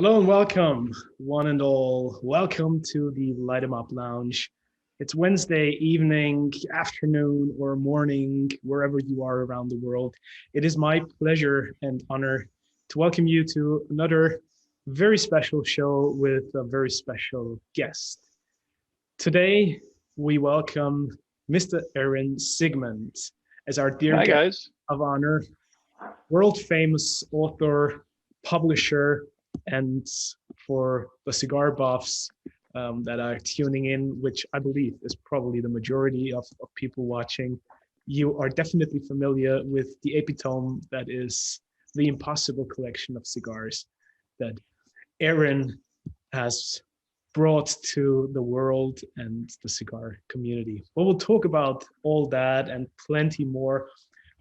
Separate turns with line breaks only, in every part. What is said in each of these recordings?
Hello and welcome, one and all. Welcome to the Light 'em Up Lounge. It's Wednesday evening, afternoon, or morning, wherever you are around the world. It is my pleasure and honor to welcome you to another very special show with a very special guest. Today, we welcome Mr. Aaron Sigmond as our dear
Hi,
guest
guys.
of honor, world famous author, publisher, and for the cigar buffs that are tuning in, which I believe is probably the majority of people watching, you are definitely familiar with the epitome that is the Impossible Collection of Cigars that Aaron has brought to the world and the cigar community. But we'll talk about all that and plenty more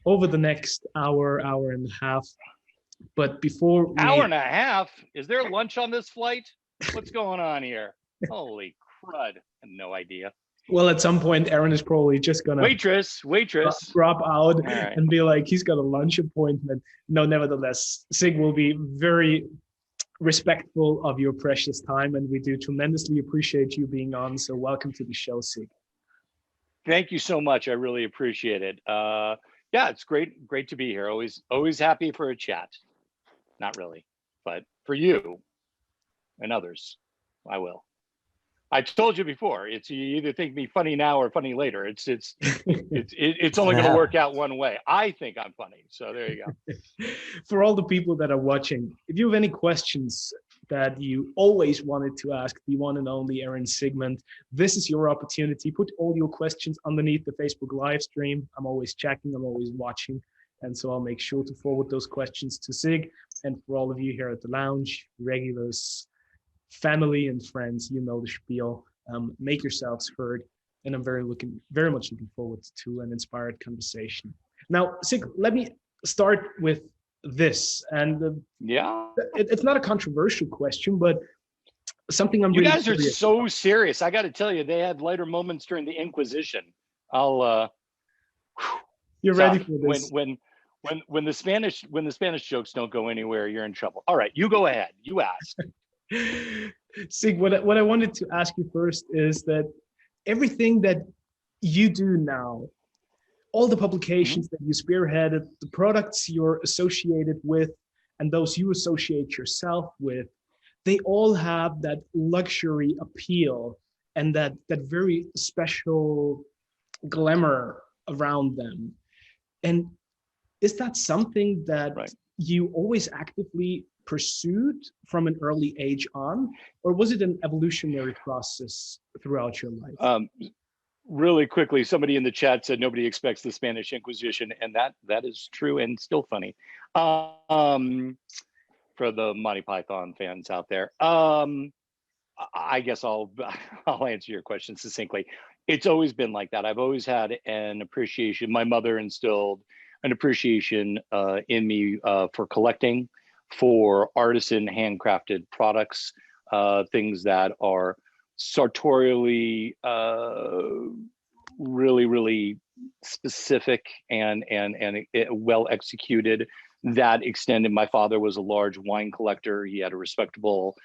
over the next hour and a half. But before we...
Hour and a half? Is there lunch on this flight? What's going on here? Holy crud. I have no idea.
Well, at some point, Aaron is probably just going to...
Waitress.
Drop out
right.
And be like, he's got a lunch appointment. No, nevertheless, Sig will be very respectful of your precious time, and we do tremendously appreciate you being on. So welcome to the show, Sig.
Thank you so much. I really appreciate it. Yeah, it's great to be here. Always happy for a chat. Not really, but for you and others, I will. I told you before, it's you either think me funny now or funny later. It's only going to work out one way. I think I'm funny, so there you go.
For all the people that are watching, if you have any questions that you always wanted to ask the one and only Aaron Sigmond, this is your opportunity. Put all your questions underneath the Facebook live stream. I'm always checking, I'm always watching. And so I'll make sure to forward those questions to Sig. And for all of you here at the lounge, regulars, family and friends, you know the spiel. Make yourselves heard. And I'm very much looking forward to an inspired conversation. Now, Sig, let me start with this. And it's not a controversial question, but something I'm
You
really
guys are so serious. I got to tell you, they had lighter moments during the Inquisition.
You're ready for this.
When the Spanish jokes don't go anywhere, you're in trouble. All right, you go ahead. You ask.
Sig, what I wanted to ask you first is that everything that you do now, all the publications that you spearheaded, the products you're associated with, and those you associate yourself with, they all have that luxury appeal and that very special glamour around them. And is that something that you always actively pursued from an early age on, or was it an evolutionary process throughout your life?
Really quickly, somebody in the chat said nobody expects the Spanish Inquisition, and that is true and still funny. For the Monty Python fans out there, I guess I'll answer your question succinctly. It's always been like that. I've always had an appreciation. My mother instilled an appreciation in me for collecting, for artisan handcrafted products, things that are sartorially really specific and well executed, that extended. My father was a large wine collector. He had a respectable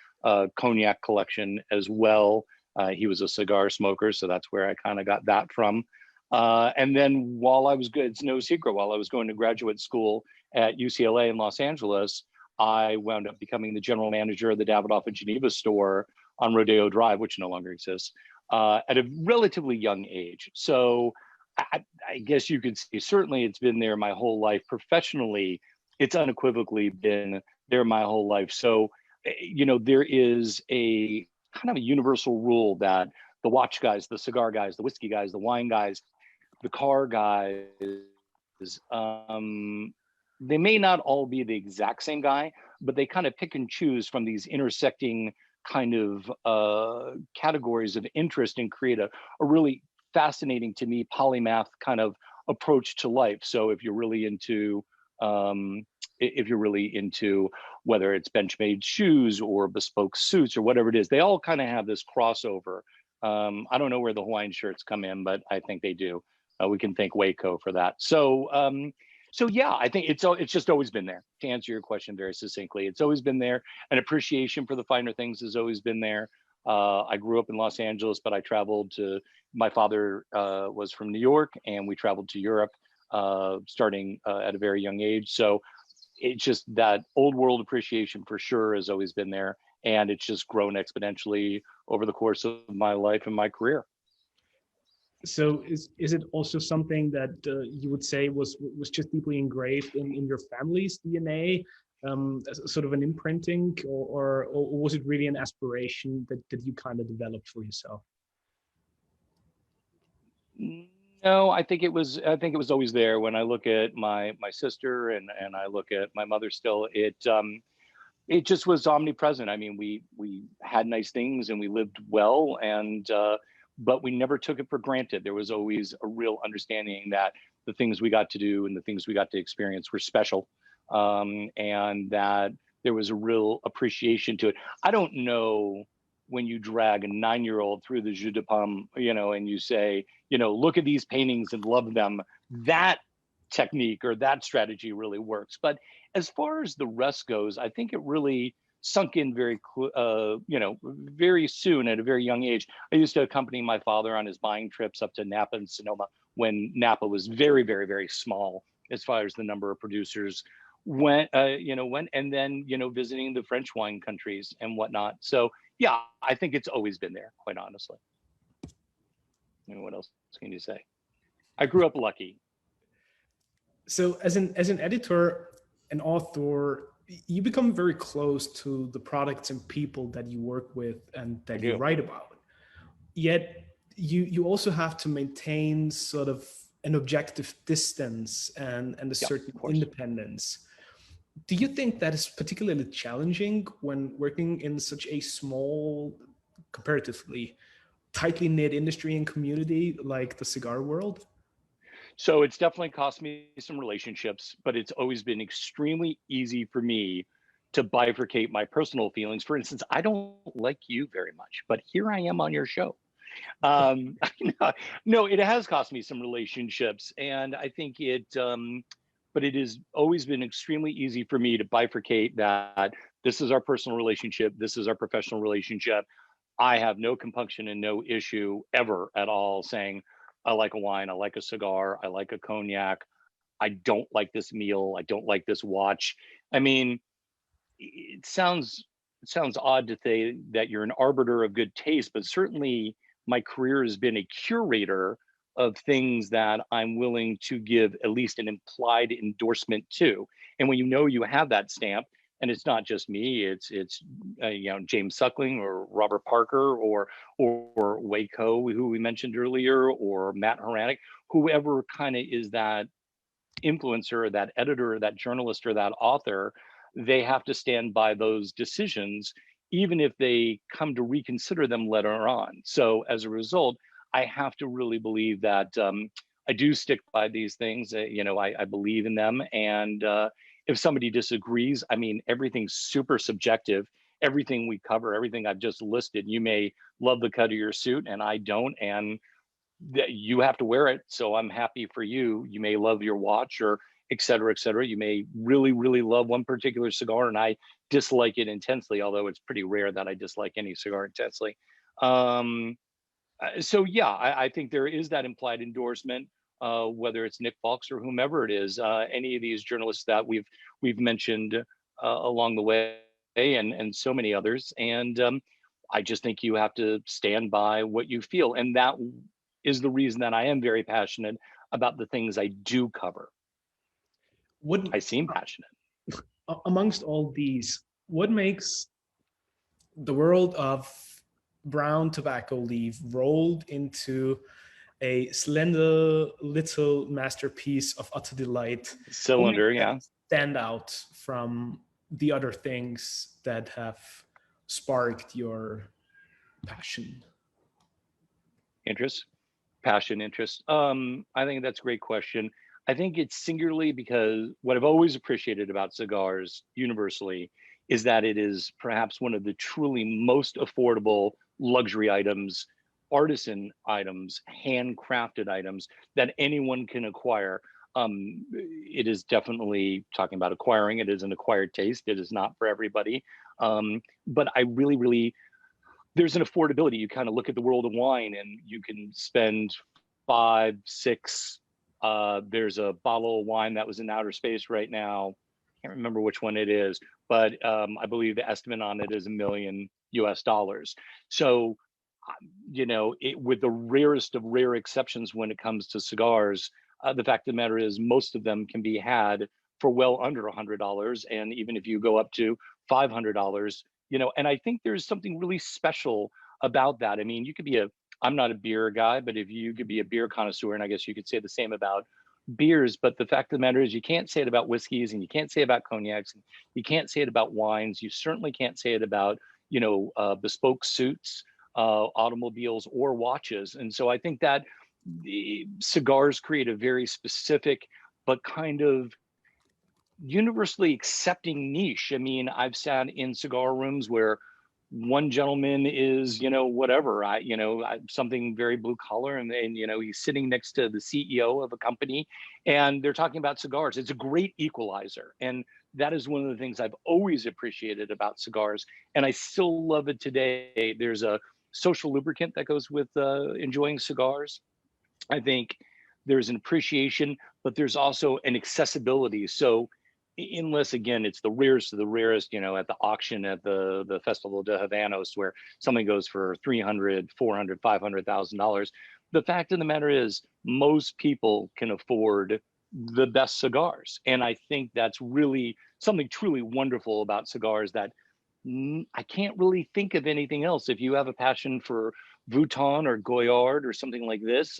cognac collection as well. He was a cigar smoker, so that's where I kind of got that from. And then while I was good, it's no secret, while I was going to graduate school at UCLA in Los Angeles, I wound up becoming the general manager of the Davidoff of Geneva store on Rodeo Drive, which no longer exists, at a relatively young age. So I guess you could say certainly it's been there my whole life. Professionally, it's unequivocally been there my whole life. So, there is a kind of a universal rule that the watch guys, the cigar guys, the whiskey guys, the wine guys, the car guys, they may not all be the exact same guy, but they kind of pick and choose from these intersecting kind of categories of interest and create a really fascinating, to me, polymath kind of approach to life. So if you're really into whether it's Benchmade shoes or bespoke suits or whatever it is, they all kind of have this crossover. I don't know where the Hawaiian shirts come in, but I think they do. We can thank Waco for that. So So yeah, I think it's just always been there. To answer your question very succinctly, it's always been there. An appreciation for the finer things has always been there. I grew up in Los Angeles, but I traveled to. My father was from New York, and we traveled to Europe starting at a very young age. So it's just that old world appreciation for sure has always been there, and it's just grown exponentially over the course of my life and my career.
So is it also something that you would say was just deeply engraved in your family's DNA, as a sort of an imprinting, or was it really an aspiration that you kind of developed for yourself?
No, I think it was always there. When I look at my sister and I look at my mother still, it just was omnipresent. I mean, we had nice things and we lived well, and but we never took it for granted. There was always a real understanding that the things we got to do and the things we got to experience were special, and that there was a real appreciation to it. I don't know, when you drag a 9-year-old through the Jeu de Paume, and you say, look at these paintings and love them, that technique or that strategy really works. But as far as the rest goes, I think it really sunk in very soon at a very young age. I used to accompany my father on his buying trips up to Napa and Sonoma when Napa was very, very, very small as far as the number of producers went, and then, visiting the French wine countries and whatnot. So yeah, I think it's always been there, quite honestly. What else can you say? I grew up lucky.
So as an editor and author, you become very close to the products and people that you work with and that you write about. Yet you also have to maintain sort of an objective distance and a certain independence. Do you think that is particularly challenging when working in such a small, comparatively tightly knit industry and community like the cigar world?
So it's definitely cost me some relationships, but it's always been extremely easy for me to bifurcate my personal feelings. For instance, I don't like you very much, but here I am on your show. Um, no, it has cost me some relationships, and I think but it has always been extremely easy for me to bifurcate that this is our personal relationship, this is our professional relationship. I have no compunction and no issue ever at all saying, I like a wine, I like a cigar, I like a cognac, I don't like this meal, I don't like this watch. I mean, it sounds odd to say that you're an arbiter of good taste, but certainly my career has been a curator of things that I'm willing to give at least an implied endorsement to. And when you have that stamp, and it's not just me, it's James Suckling or Robert Parker or Waco, who we mentioned earlier, or Matt Horanek, whoever kind of is that influencer, or that editor, or that journalist, or that author, they have to stand by those decisions, even if they come to reconsider them later on. So as a result, I have to really believe that I do stick by these things. I believe in them. And if somebody disagrees, I mean, everything's super subjective. Everything we cover, everything I've just listed, you may love the cut of your suit and I don't. And you have to wear it. So I'm happy for you. You may love your watch, or et cetera, et cetera. You may really, really love one particular cigar and I dislike it intensely, although it's pretty rare that I dislike any cigar intensely. So yeah, I think there is that implied endorsement, whether it's Nick Fox or whomever it is, any of these journalists that we've mentioned along the way, and so many others. And I just think you have to stand by what you feel, and that is the reason that I am very passionate about the things I do cover. I seem passionate.
Amongst all these, what makes the world of brown tobacco leaf rolled into a slender little masterpiece of utter delight
Cylinder, yeah.
stand out from the other things that have sparked your passion?
Interest, passion, interest. I think that's a great question. I think it's singularly because what I've always appreciated about cigars universally is that it is perhaps one of the truly most affordable luxury items, artisan items, handcrafted items that anyone can acquire. It is definitely talking about acquiring. It is an acquired taste. It is not for everybody. But I really, there's an affordability. You kind of look at the world of wine and you can spend 5, 6. There's a bottle of wine that was in outer space right now. Can't remember which one it is, but I believe the estimate on it is $1 million US. So, with the rarest of rare exceptions when it comes to cigars, the fact of the matter is most of them can be had for well under $100. And even if you go up to $500, and I think there's something really special about that. I mean, I'm not a beer guy, but if you could be a beer connoisseur, and I guess you could say the same about beers, but the fact of the matter is you can't say it about whiskeys, and you can't say it about cognacs, and you can't say it about wines. You certainly can't say it about, bespoke suits, automobiles, or watches. And so I think that the cigars create a very specific but kind of universally accepting niche. I mean, I've sat in cigar rooms where one gentleman is, whatever, something very blue collar, and he's sitting next to the CEO of a company, and they're talking about cigars. It's a great equalizer, and that is one of the things I've always appreciated about cigars, and I still love it today. There's a social lubricant that goes with enjoying cigars. I think there's an appreciation, but there's also an accessibility. So unless, again, it's the rarest of the rarest, at the auction at the Festival de Havanos, where something goes for $300,000, $400,000, $500,000. The fact of the matter is most people can afford the best cigars. And I think that's really something truly wonderful about cigars, that I can't really think of anything else. If you have a passion for Vuitton or Goyard or something like this,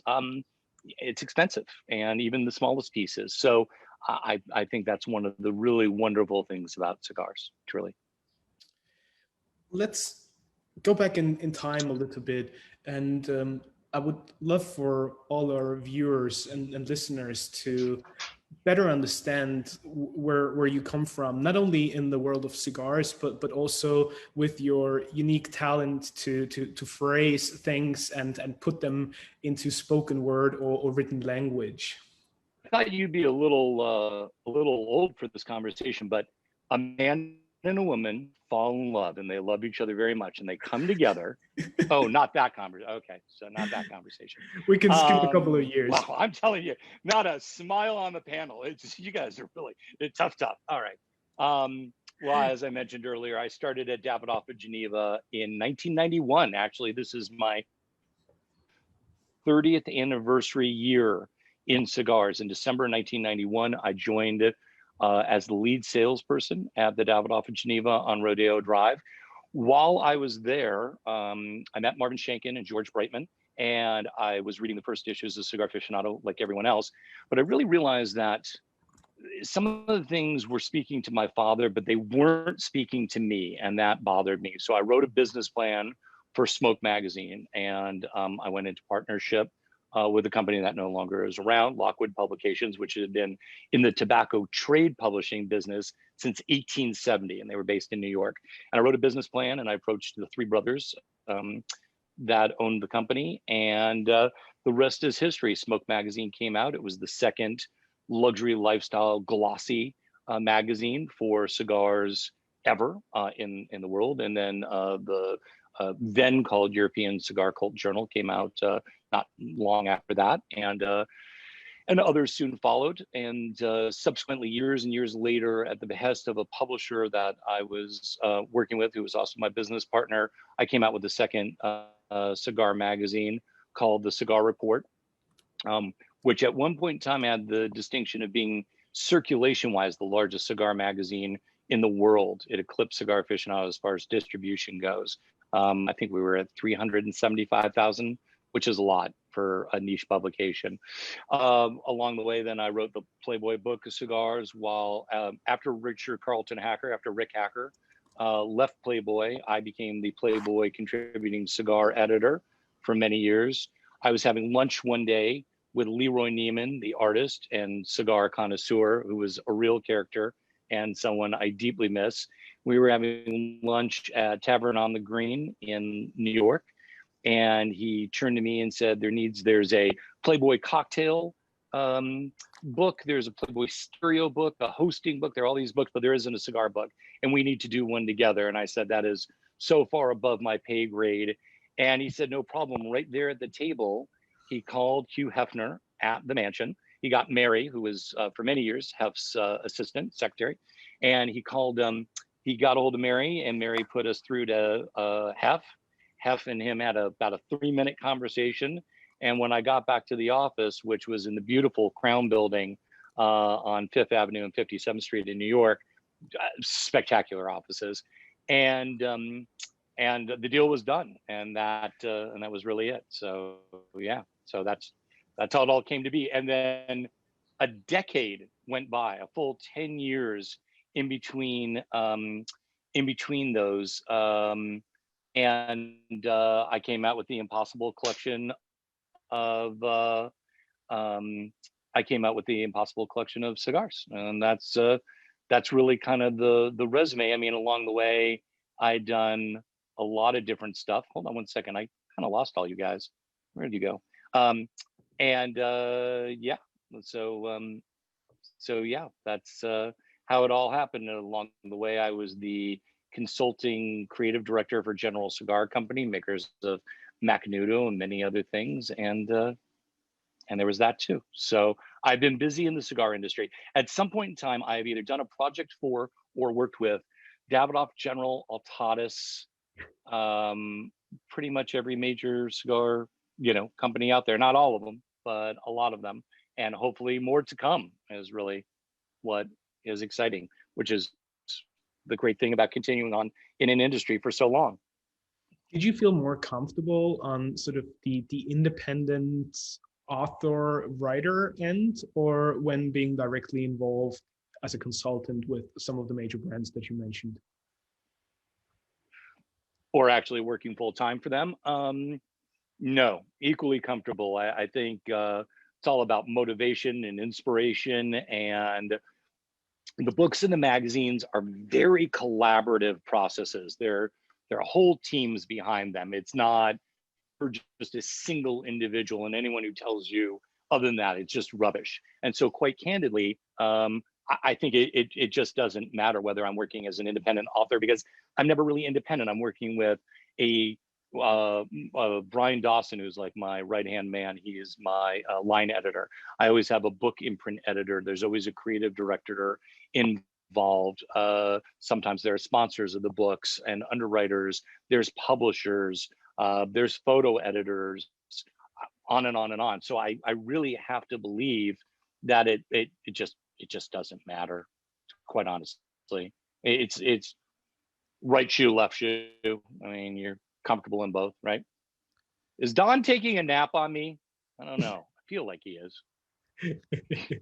it's expensive, and even the smallest pieces. So I think that's one of the really wonderful things about cigars, truly.
Let's go back in time a little bit. And I would love for all our viewers and listeners to better understand where you come from, not only in the world of cigars, but also with your unique talent to phrase things and put them into spoken word or written language.
I thought you'd be a little old for this conversation, but a man and a woman fall in love, and they love each other very much, and they come together. Oh, not that conversation. Okay, so not that conversation.
We can skip a couple of years.
Wow, I'm telling you, not a smile on the panel. It's just, you guys are really tough. All right. Well, as I mentioned earlier, I started at Davidoff of Geneva in 1991. Actually, this is my 30th anniversary year in cigars. In December 1991, I joined as the lead salesperson at the Davidoff of Geneva on Rodeo Drive. While I was there, I met Marvin Shankin and George Brightman, and I was reading the first issues of Cigar Aficionado like everyone else. But I really realized that some of the things were speaking to my father, but they weren't speaking to me, and that bothered me. So I wrote a business plan for Smoke Magazine, and I went into partnership with a company that no longer is around, Lockwood Publications, which had been in the tobacco trade publishing business since 1870, and they were based in New York. And I wrote a business plan, and I approached the three brothers that owned the company, and the rest is history. Smoke Magazine came out. It was the second luxury lifestyle glossy magazine for cigars ever in the world. And then the then called European Cigar Cult Journal came out not long after that, and others soon followed. And subsequently, years and years later, at the behest of a publisher that I was working with, who was also my business partner, I came out with the second cigar magazine called the Cigar Report, which at one point in time had the distinction of being circulation-wise the largest cigar magazine in the world. It eclipsed Cigar Aficionado as far as distribution goes. I think we were at 375,000, which is a lot for a niche publication. Along the way, then I wrote the Playboy Book of Cigars, while after Rick Hacker left Playboy, I became the Playboy contributing cigar editor for many years. I was having lunch one day with Leroy Neiman, the artist and cigar connoisseur, who was a real character and someone I deeply miss. We were having lunch at Tavern on the Green in New York, and he turned to me and said, there's a Playboy cocktail book. There's a Playboy stereo book, a hosting book. There are all these books, but there isn't a cigar book. And we need to do one together. And I said, that is so far above my pay grade. And he said, no problem. Right there at the table, he called Hugh Hefner at the mansion. He got Mary, who was for many years Hef's assistant, secretary. And he called, he got a hold of Mary, and Mary put us through to Hef. Hef and him had about a 3-minute conversation. And when I got back to the office, which was in the beautiful Crown Building on 5th Avenue and 57th Street in New York, spectacular offices, and the deal was done, and that was really it. So yeah, so that's how it all came to be. And then a decade went by, a full 10 years in between those, and I came out with the Impossible Collection of Cigars, and that's really kind of the resume. I mean, along the way, I'd done a lot of different stuff. Hold on one second, I kind of lost all you guys. Where did you go? Yeah, so yeah, that's how it all happened. Along the way, I was the consulting creative director for General Cigar Company, makers of Macanudo and many other things, and there was that too. So I've been busy in the cigar industry. At some point in time, I've either done a project for or worked with Davidoff, General, Altatis, pretty much every major cigar, company out there. Not all of them, but a lot of them, and hopefully more to come is really what is exciting, which is the great thing about continuing on in an industry for so long.
Did you feel more comfortable on sort of the independent author writer end, or when being directly involved as a consultant with some of the major brands that you mentioned?
Or actually working full time for them? No, equally comfortable. I think it's all about motivation and inspiration, and the books and the magazines are very collaborative processes. There are whole teams behind them. It's not for just a single individual, and anyone who tells you other than that, it's just rubbish. And so quite candidly, I think it just doesn't matter whether I'm working as an independent author, because I'm never really independent. I'm working with a Brian Dawson, who's like my right-hand man. He is my line editor. I always have a book imprint editor. There's always a creative director involved. Sometimes there are sponsors of the books and underwriters. There's publishers. There's photo editors, on and on and on. So I really have to believe that it just doesn't matter, quite honestly. It's right shoe, left shoe. I mean, you're comfortable in both, right? Is Don taking a nap on me? I don't know. I feel like he is.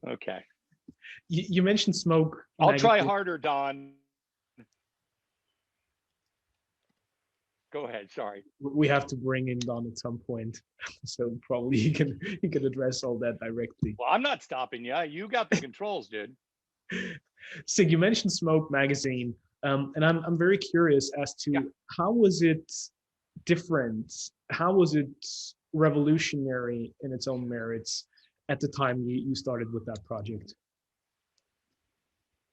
Okay.
You mentioned smoke.
I'll try harder, Don. Go ahead. Sorry.
We have to bring in Don at some point, so probably he can address all that directly.
Well, I'm not stopping you. You got the controls, dude.
So you mentioned Smoke magazine, and I'm very curious as to how was it different? How was it revolutionary in its own merits at the time you started with that project?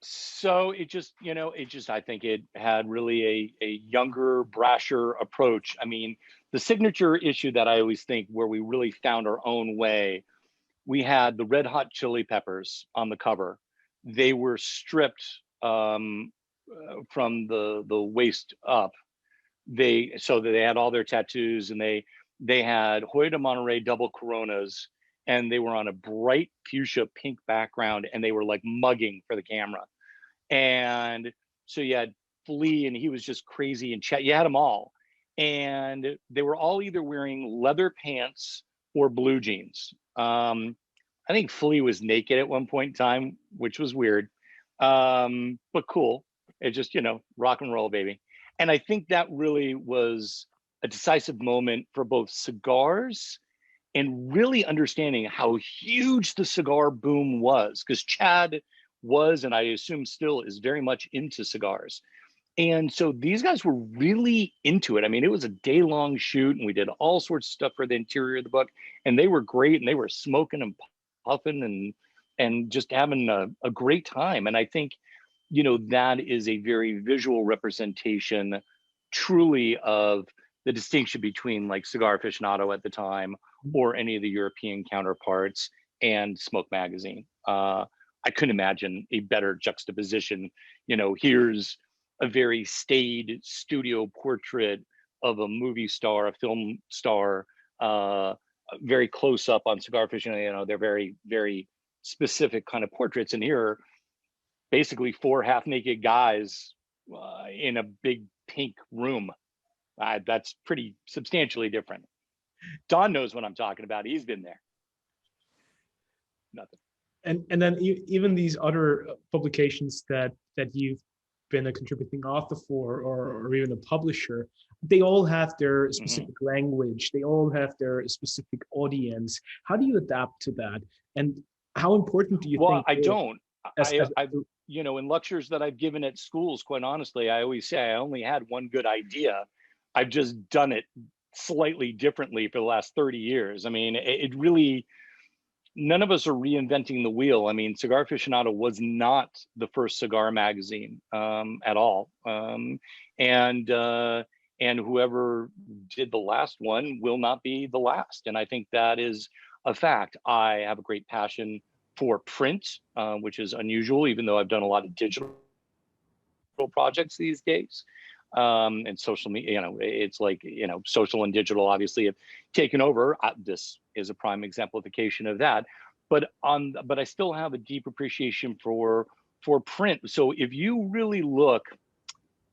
So it just, I think it had really a younger, brasher approach. I mean, the signature issue that I always think where we really found our own way, we had the Red Hot Chili Peppers on the cover. They were stripped from the waist up. So that they had all their tattoos, and they had Hoyo de Monterrey double Coronas, and they were on a bright fuchsia pink background, and they were like mugging for the camera. And so you had Flea, and he was just crazy, and Chet, you had them all. And they were all either wearing leather pants or blue jeans. I think Flea was naked at one point in time, which was weird, but cool. It just, rock and roll, baby. And I think that really was a decisive moment for both cigars and really understanding how huge the cigar boom was, because Chad was, and I assume still is, very much into cigars. And so these guys were really into it. I mean, it was a day-long shoot, and we did all sorts of stuff for the interior of the book, and they were great, and they were smoking and puffing and just having a great time. And I think, you know, that is a very visual representation truly of the distinction between like Cigar Aficionado at the time or any of the European counterparts and Smoke Magazine. I couldn't imagine a better juxtaposition. You know, here's a very staid studio portrait of a movie star, a film star, very close up on Cigar Aficionado. You know, they're very, very specific kind of portraits. And here, basically 4 half-naked guys in a big pink room. That's pretty substantially different. Don knows what I'm talking about. He's been there. Nothing.
And then even these other publications that you've been a contributing author for, or even a publisher, they all have their specific language. They all have their specific audience. How do you adapt to that? And how important do you think?
Well, I don't. I you know, in lectures that I've given at schools, quite honestly, I always say I only had one good idea. I've just done it slightly differently for the last 30 years. I mean, it really, none of us are reinventing the wheel. I mean, Cigar Aficionado was not the first cigar magazine at all. And whoever did the last one will not be the last. And I think that is a fact. I have a great passion for print, which is unusual, even though I've done a lot of digital projects these days. And social media, you know, it's like, you know, social and digital obviously have taken over. This is a prime exemplification of that. But I still have a deep appreciation for print. So if you really look,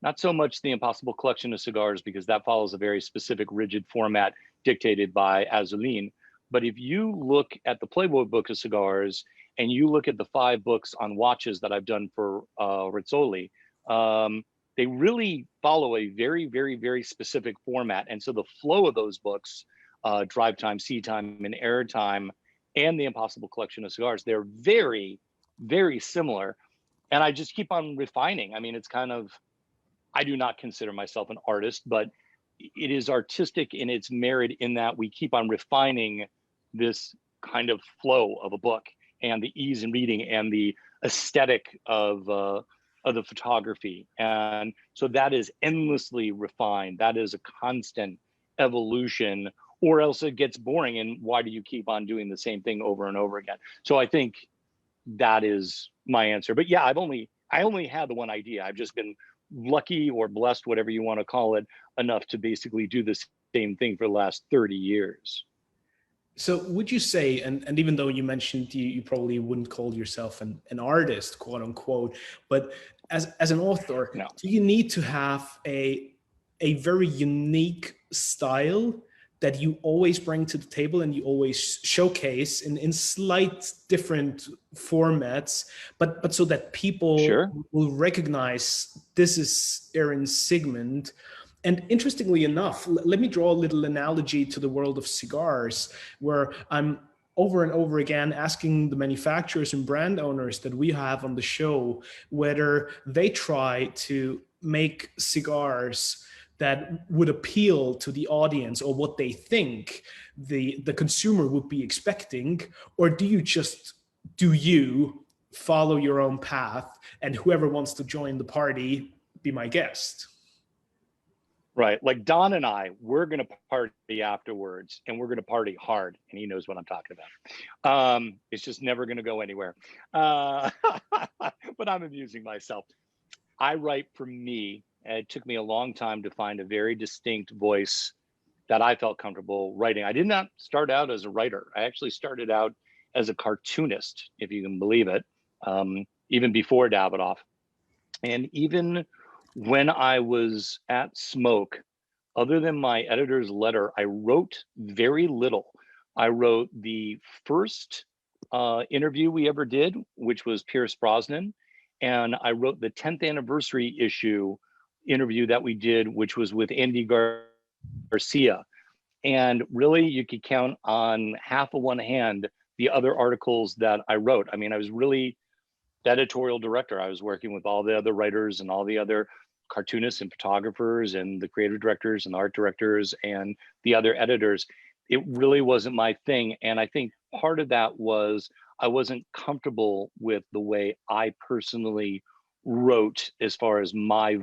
not so much the Impossible Collection of Cigars, because that follows a very specific rigid format dictated by Azuline. But if you look at the Playboy Book of Cigars and you look at the 5 books on watches that I've done for Rizzoli, they really follow a very, very, very specific format. And so the flow of those books, Drive Time, Seed Time, and Air Time, and the Impossible Collection of Cigars, they're very, very similar. And I just keep on refining. I mean, it's kind of, I do not consider myself an artist, but it is artistic in its merit in that we keep on refining this kind of flow of a book and the ease in reading and the aesthetic of the photography. And so that is endlessly refined. That is a constant evolution, or else it gets boring. And why do you keep on doing the same thing over and over again? So I think that is my answer. But yeah, I only had the one idea. I've just been lucky or blessed, whatever you want to call it, enough to basically do the same thing for the last 30 years.
So would you say, and even though you mentioned you probably wouldn't call yourself an artist, quote unquote, but as an author,
no.
Do you need to have a very unique style that you always bring to the table and you always showcase in slight different formats, but so that people will recognize this is Aaron Sigmond? And interestingly enough, let me draw a little analogy to the world of cigars, where I'm over and over again asking the manufacturers and brand owners that we have on the show whether they try to make cigars that would appeal to the audience or what they think the consumer would be expecting, or do you follow your own path and whoever wants to join the party, be my guest?
Right. Like Don and I, we're going to party afterwards and we're going to party hard. And he knows what I'm talking about. It's just never going to go anywhere. But I'm amusing myself. I write for me. It took me a long time to find a very distinct voice that I felt comfortable writing. I did not start out as a writer. I actually started out as a cartoonist, if you can believe it, even before Davidoff. And even when I was at Smoke, other than my editor's letter, I wrote very little. I wrote the first interview we ever did, which was Pierce Brosnan. And I wrote the 10th anniversary interview that we did, which was with Andy Garcia. And really, you could count on half of one hand the other articles that I wrote. I mean, I was really the editorial director. I was working with all the other writers and all the other cartoonists and photographers and the creative directors and art directors and the other editors. It really wasn't my thing. And I think part of that was I wasn't comfortable with the way I personally wrote as far as my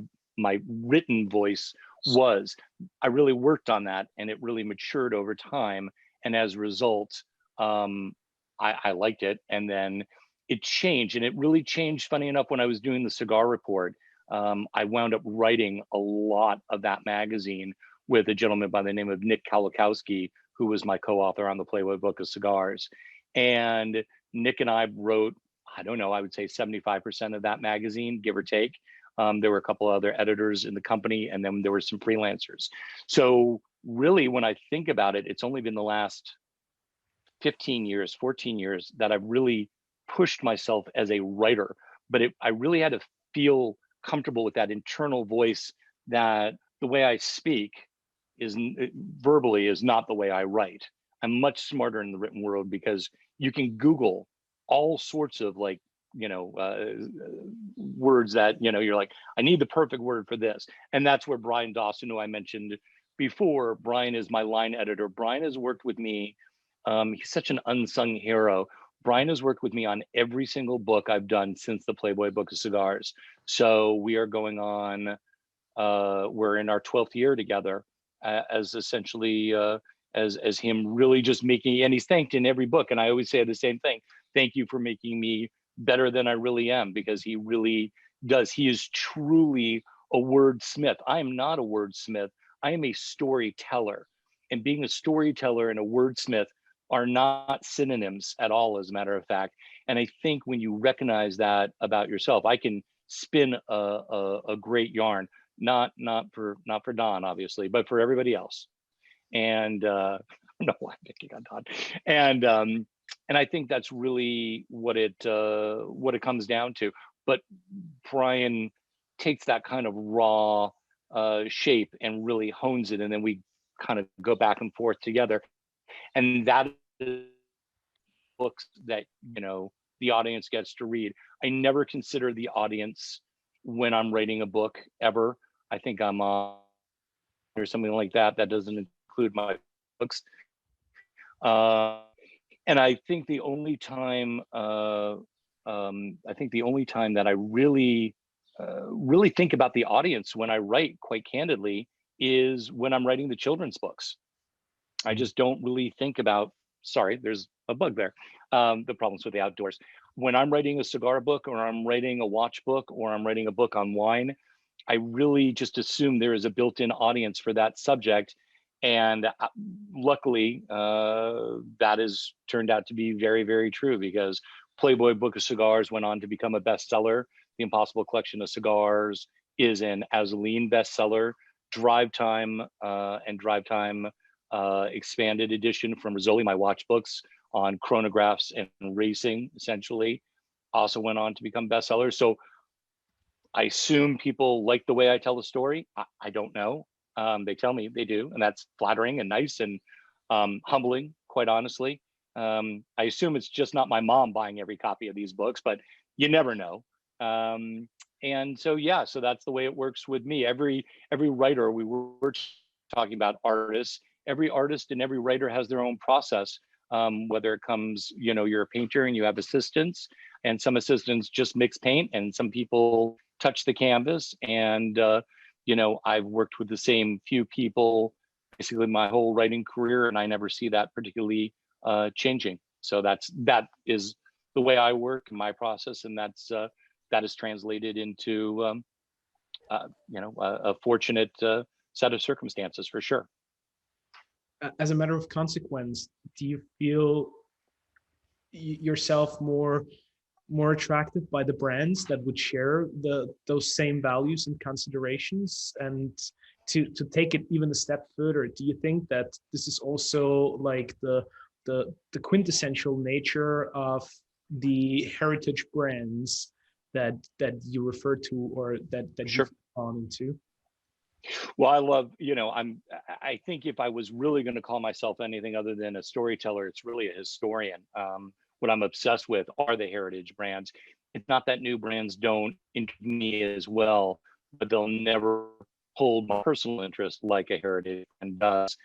written voice was. I really worked on that, and it really matured over time. And as a result, I liked it. And then it changed, and it really changed, funny enough, when I was doing the Cigar Report. I wound up writing a lot of that magazine with a gentleman by the name of Nick Kalakowski, who was my co-author on the Playboy Book of Cigars. And Nick and I wrote, I don't know, I would say 75% of that magazine, give or take. There were a couple of other editors in the company, and then there were some freelancers. So really, when I think about it, it's only been the last 15 years, 14 years that I've really pushed myself as a writer. But I really had to feel comfortable with that internal voice, that the way I speak is verbally is not the way I write. I'm much smarter in the written world, because you can Google all sorts of like, words that, you're like, I need the perfect word for this. And that's where Brian Dawson, who I mentioned before, Brian is my line editor. Brian has worked with me. He's such an unsung hero. Brian has worked with me on every single book I've done since the Playboy Book of Cigars. So we are going on, we're in our 12th year together, as essentially, as him really just making, and he's thanked in every book. And I always say the same thing. Thank you for making me better than I really am, because he really does. He is truly a wordsmith. I am not a wordsmith. I am a storyteller. And being a storyteller and a wordsmith are not synonyms at all, as a matter of fact. And I think when you recognize that about yourself, I can spin a great yarn, not for Don, obviously, but for everybody else. And I don't know why I'm picking on Don. And I think that's really what it comes down to. But Brian takes that kind of raw shape and really hones it, and then we kind of go back and forth together. And that is books that the audience gets to read. I never consider the audience when I'm writing a book, ever. I think I'm on or something like that. That doesn't include my books. And I think the only time that I really think about the audience when I write, quite candidly, is when I'm writing the children's books. I just don't really think about, sorry, there's a bug there, the problems with the outdoors. When I'm writing a cigar book, or I'm writing a watch book, or I'm writing a book on wine, I really just assume there is a built-in audience for that subject. And luckily, that has turned out to be very, very true, because Playboy Book of Cigars went on to become a bestseller. The Impossible Collection of Cigars is an Azuline bestseller. Drive Time and Drive Time expanded edition from Rizzoli, my watch books on chronographs and racing, essentially, also went on to become bestsellers. So I assume people like the way I tell the story. I don't know. They tell me they do, and that's flattering and nice and humbling, quite honestly. I assume it's just not my mom buying every copy of these books, but you never know. And so, yeah, so that's the way it works with me. Every writer, we were talking about artists, every artist and every writer has their own process. Whether it comes, you're a painter and you have assistants, and some assistants just mix paint, and some people touch the canvas. And, I've worked with the same few people basically my whole writing career, and I never see that particularly changing. So that is the way I work, my process, and that is translated into a fortunate set of circumstances, for sure.
As a matter of consequence, do you feel yourself more attracted by the brands that would share those same values and considerations? And to take it even a step further, do you think that this is also like the quintessential nature of the heritage brands that you refer to, or that
Sure.
you've gone into?
Well, I love, I think if I was really going to call myself anything other than a storyteller, it's really a historian. What I'm obsessed with are the heritage brands. It's not that new brands don't interest me as well, but they'll never hold my personal interest like a heritage brand does.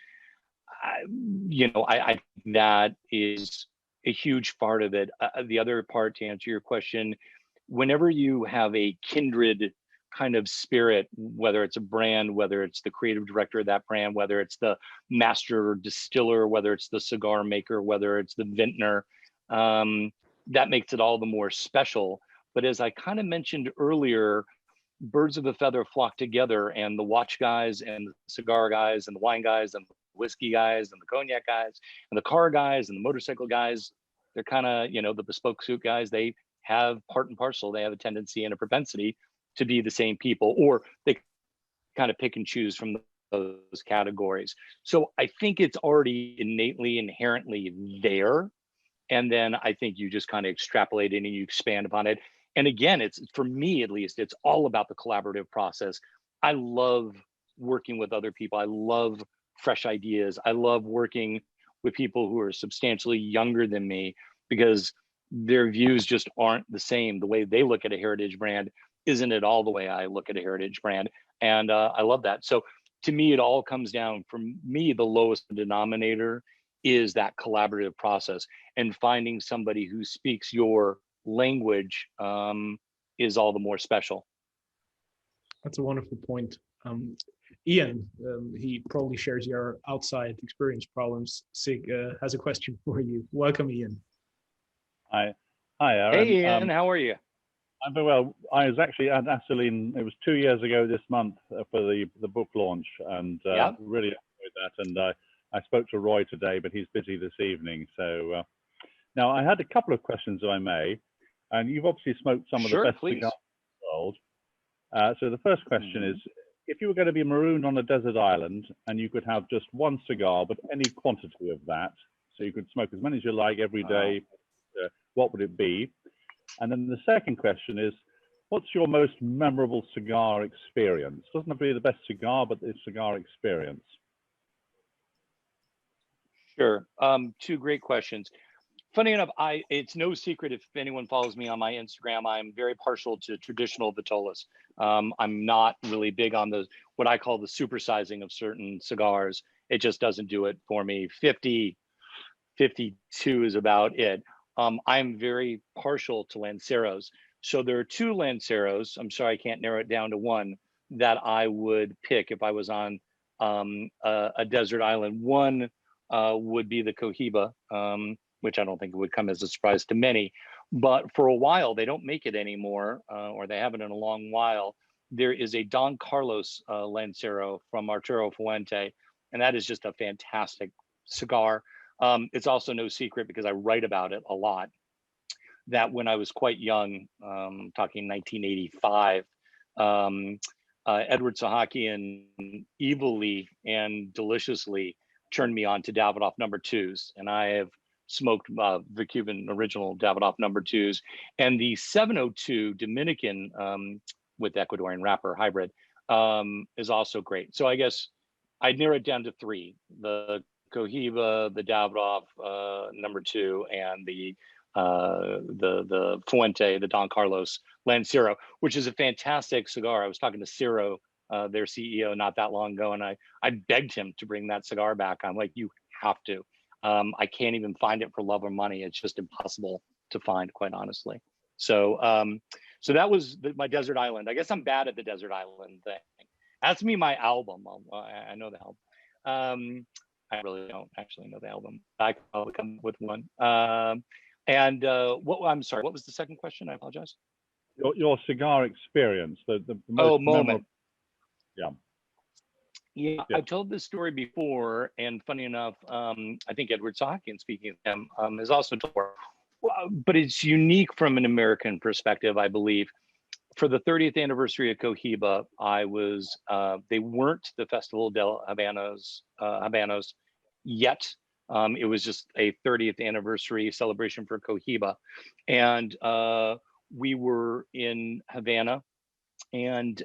I think that is a huge part of it. The other part, to answer your question, whenever you have a kindred kind of spirit, whether it's a brand, whether it's the creative director of that brand, whether it's the master distiller, whether it's the cigar maker, whether it's the vintner, that makes it all the more special. But as I kind of mentioned earlier, birds of a feather flock together, and the watch guys and the cigar guys and the wine guys and the whiskey guys and the cognac guys and the car guys and the motorcycle guys, they're kind of, you know, the bespoke suit guys, they have part and parcel. They have a tendency and a propensity to be the same people, or they kind of pick and choose from those categories. So I think it's already innately, inherently there. And then I think you just kind of extrapolate it and you expand upon it. And again, it's, for me at least, it's all about the collaborative process. I love working with other people. I love fresh ideas. I love working with people who are substantially younger than me, because their views just aren't the same. The way they look at a heritage brand isn't at all the way I look at a heritage brand. And I love that. So to me, it all comes down, for me, the lowest denominator is that collaborative process, and finding somebody who speaks your language is all the more special.
That's a wonderful point. Ian, he probably shares your outside experience problems. Sig has a question for you. Welcome, Ian.
Hi, Aaron.
Hey, Ian, how are you?
I'm very well. I was actually at Asselin, it was 2 years ago this month for the book launch, and really enjoyed that. And I spoke to Roy today, but he's busy this evening. So now I had a couple of questions, if I may. And you've obviously smoked some of the best cigars in the world. So the first question is, if you were going to be marooned on a desert island and you could have just one cigar, but any quantity of that, so you could smoke as many as you like every day, what would it be? And then the second question is, what's your most memorable cigar experience? Doesn't have to be the best cigar, but the cigar experience.
Sure. Two great questions. Funny enough, it's no secret, if anyone follows me on my Instagram, I'm very partial to traditional vitolas. I'm not really big on what I call the supersizing of certain cigars. It just doesn't do it for me. 50, 52 is about it. I'm very partial to Lanceros. So there are two Lanceros, I'm sorry I can't narrow it down to one, that I would pick if I was on a desert island. One would be the Cohiba, which I don't think would come as a surprise to many. But for a while, they don't make it anymore, or they haven't in a long while. There is a Don Carlos Lancero from Arturo Fuente, and that is just a fantastic cigar. It's also no secret, because I write about it a lot, that when I was quite young, talking 1985, Edward Sahakian evilly and deliciously turned me on to Davidoff No. 2s, and I have smoked the Cuban original Davidoff No. 2s, and the 702 Dominican with Ecuadorian wrapper hybrid is also great. So I guess I'd narrow it down to three: the Cohiba, the Davidoff No. 2, and the Fuente, the Don Carlos Lancero, which is a fantastic cigar. I was talking to Ciro, their CEO, not that long ago, and I begged him to bring that cigar back. I'm like, you have to. I can't even find it for love or money. It's just impossible to find, quite honestly. So so that was my desert island. I guess I'm bad at the desert island thing. Ask me my album. I know the album. I really don't actually know the album. I could probably come up with one. And I'm sorry, what was the second question? I apologize.
Your cigar experience, the most
moment.
Yeah.
I've told this story before, and funny enough, I think Edward Sahakian, speaking of him, has also told, but it's unique from an American perspective, I believe. For the 30th anniversary of Cohiba, they weren't the Festival del Habanos yet. It was just a 30th anniversary celebration for Cohiba. And we were in Havana, and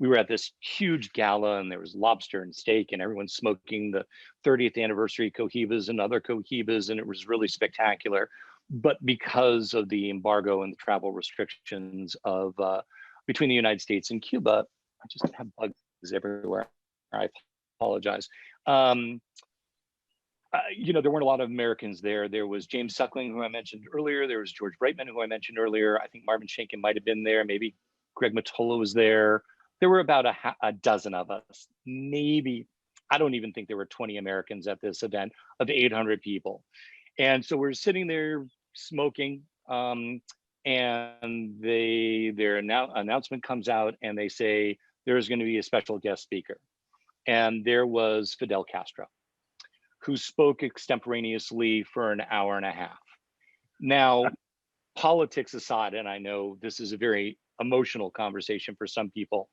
we were at this huge gala, and there was lobster and steak, and everyone's smoking the 30th anniversary Cohibas and other Cohibas, and it was really spectacular. But because of the embargo and the travel restrictions of between the United States and Cuba, I just have bugs everywhere. I apologize. there weren't a lot of Americans there. There was James Suckling, who I mentioned earlier. There was George Brightman, who I mentioned earlier. I think Marvin Shankin might have been there. Maybe Greg Mottola was there. There were about a dozen of us. Maybe, I don't even think there were 20 Americans at this event of 800 people. And so we're sitting there smoking, and their announcement comes out, and they say there's going to be a special guest speaker. And there was Fidel Castro, who spoke extemporaneously for an hour and a half. Now, politics aside, and I know this is a very emotional conversation for some people,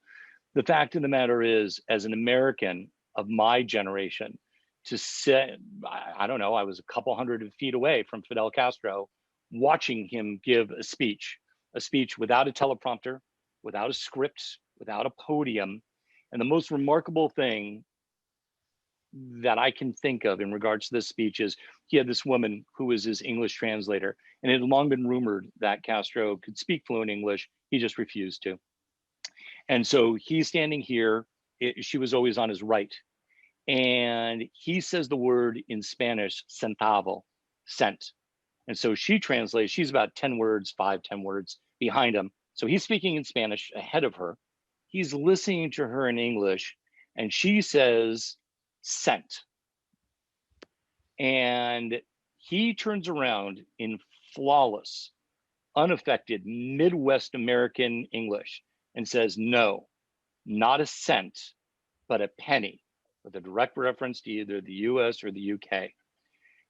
the fact of the matter is, as an American of my generation, to sit, I don't know, I was a couple hundred feet away from Fidel Castro, watching him give a speech without a teleprompter, without a script, without a podium. And the most remarkable thing that I can think of in regards to this speech is he had this woman who was his English translator, and it had long been rumored that Castro could speak fluent English. He just refused to. And so he's standing here. She was always on his right. And he says the word in Spanish, centavo, cent. And so she translates, she's about 10 words behind him. So he's speaking in Spanish ahead of her. He's listening to her in English, and she says, cent. And he turns around in flawless, unaffected Midwest American English and says, no, not a cent, but a penny, with a direct reference to either the US or the UK.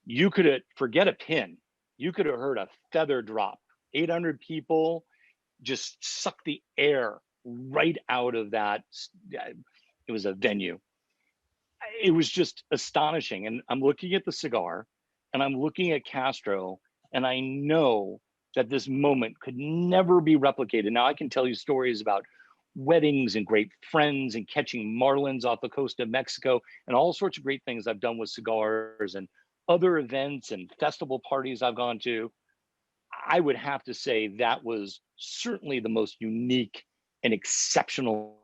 You could forget a pin. You could have heard a feather drop. 800 people just suck the air right out of that. It was a venue. It was just astonishing. And I'm looking at the cigar, and I'm looking at Castro, and I know that this moment could never be replicated. Now, I can tell you stories about weddings and great friends and catching marlins off the coast of Mexico and all sorts of great things I've done with cigars and other events and festival parties I've gone to. I would have to say that was certainly the most unique and exceptional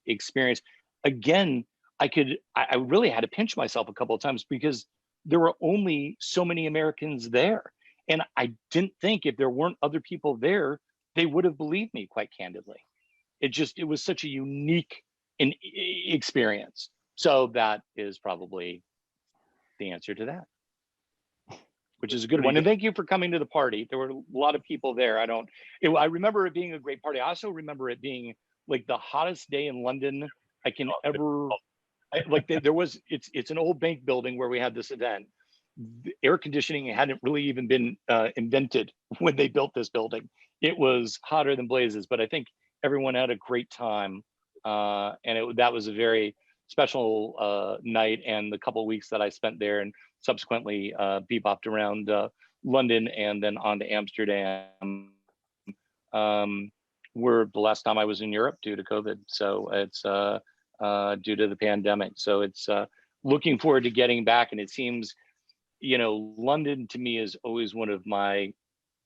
experience. Again, I really had to pinch myself a couple of times because there were only so many Americans there. And I didn't think if there weren't other people there, they would have believed me, quite candidly. It was such a unique experience. So that is probably the answer to that, which is a good one. And thank you for coming to the party. There were a lot of people there. I remember it being a great party. I also remember it being like the hottest day in London I can ever, it's an old bank building where we had this event. The air conditioning hadn't really even been invented when they built this building. It was hotter than blazes, but I think everyone had a great time. And that was a very special night, and the couple of weeks that I spent there and subsequently bebopped around London and then on to Amsterdam were the last time I was in Europe due to COVID. So it's due to the pandemic. So it's looking forward to getting back. And it seems, London to me is always one of my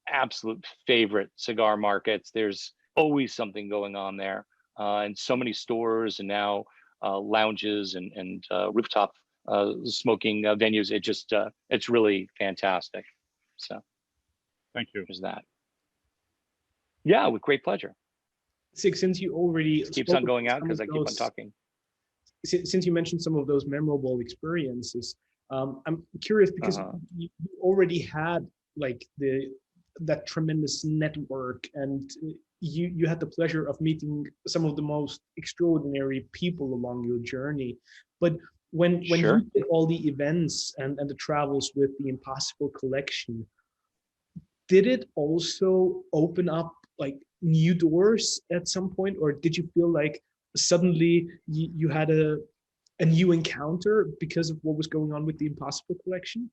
absolute favorite cigar markets. There's always something going on there, and so many stores, and now lounges and rooftop smoking venues. It just it's really fantastic. So
thank you.
There's that. Yeah, with great pleasure.
Since you already
keeps on going out because I keep on talking.
Since you mentioned some of those memorable experiences, I'm curious because you already had like that tremendous network, and you had the pleasure of meeting some of the most extraordinary people along your journey. But when
Sure.
you did all the events and the travels with the Impossible Collection, did it also open up like new doors at some point, or did you feel like suddenly you had a new encounter because of what was going on with the Impossible Collection?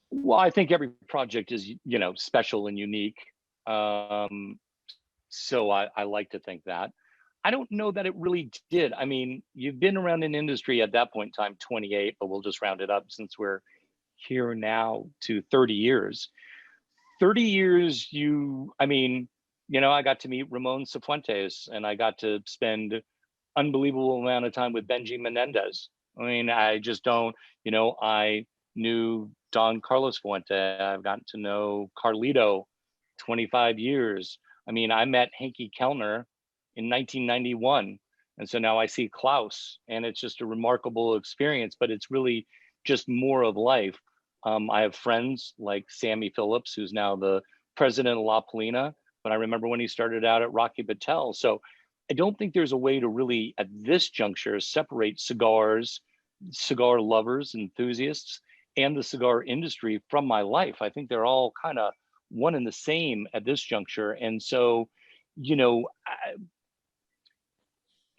Well, I think every project is, special and unique. So I like to think that. I don't know that it really did. I mean, you've been around an industry at that point in time, 28, but we'll just round it up since we're here now to 30 years. 30 years, I got to meet Ramon Cifuentes, and I got to spend unbelievable amount of time with Benji Menendez. I mean, I just don't, I knew Don Carlos Fuente. I've gotten to know Carlito, 25 years. I mean, I met Henke Kellner in 1991. And so now I see Klaus, and it's just a remarkable experience, but it's really just more of life. I have friends like Sammy Phillips, who's now the president of La Polina, but I remember when he started out at Rocky Patel. So I don't think there's a way to really, at this juncture, separate cigars, cigar lovers, enthusiasts, and the cigar industry from my life. I think they're all kind of one and the same at this juncture. And so, you know,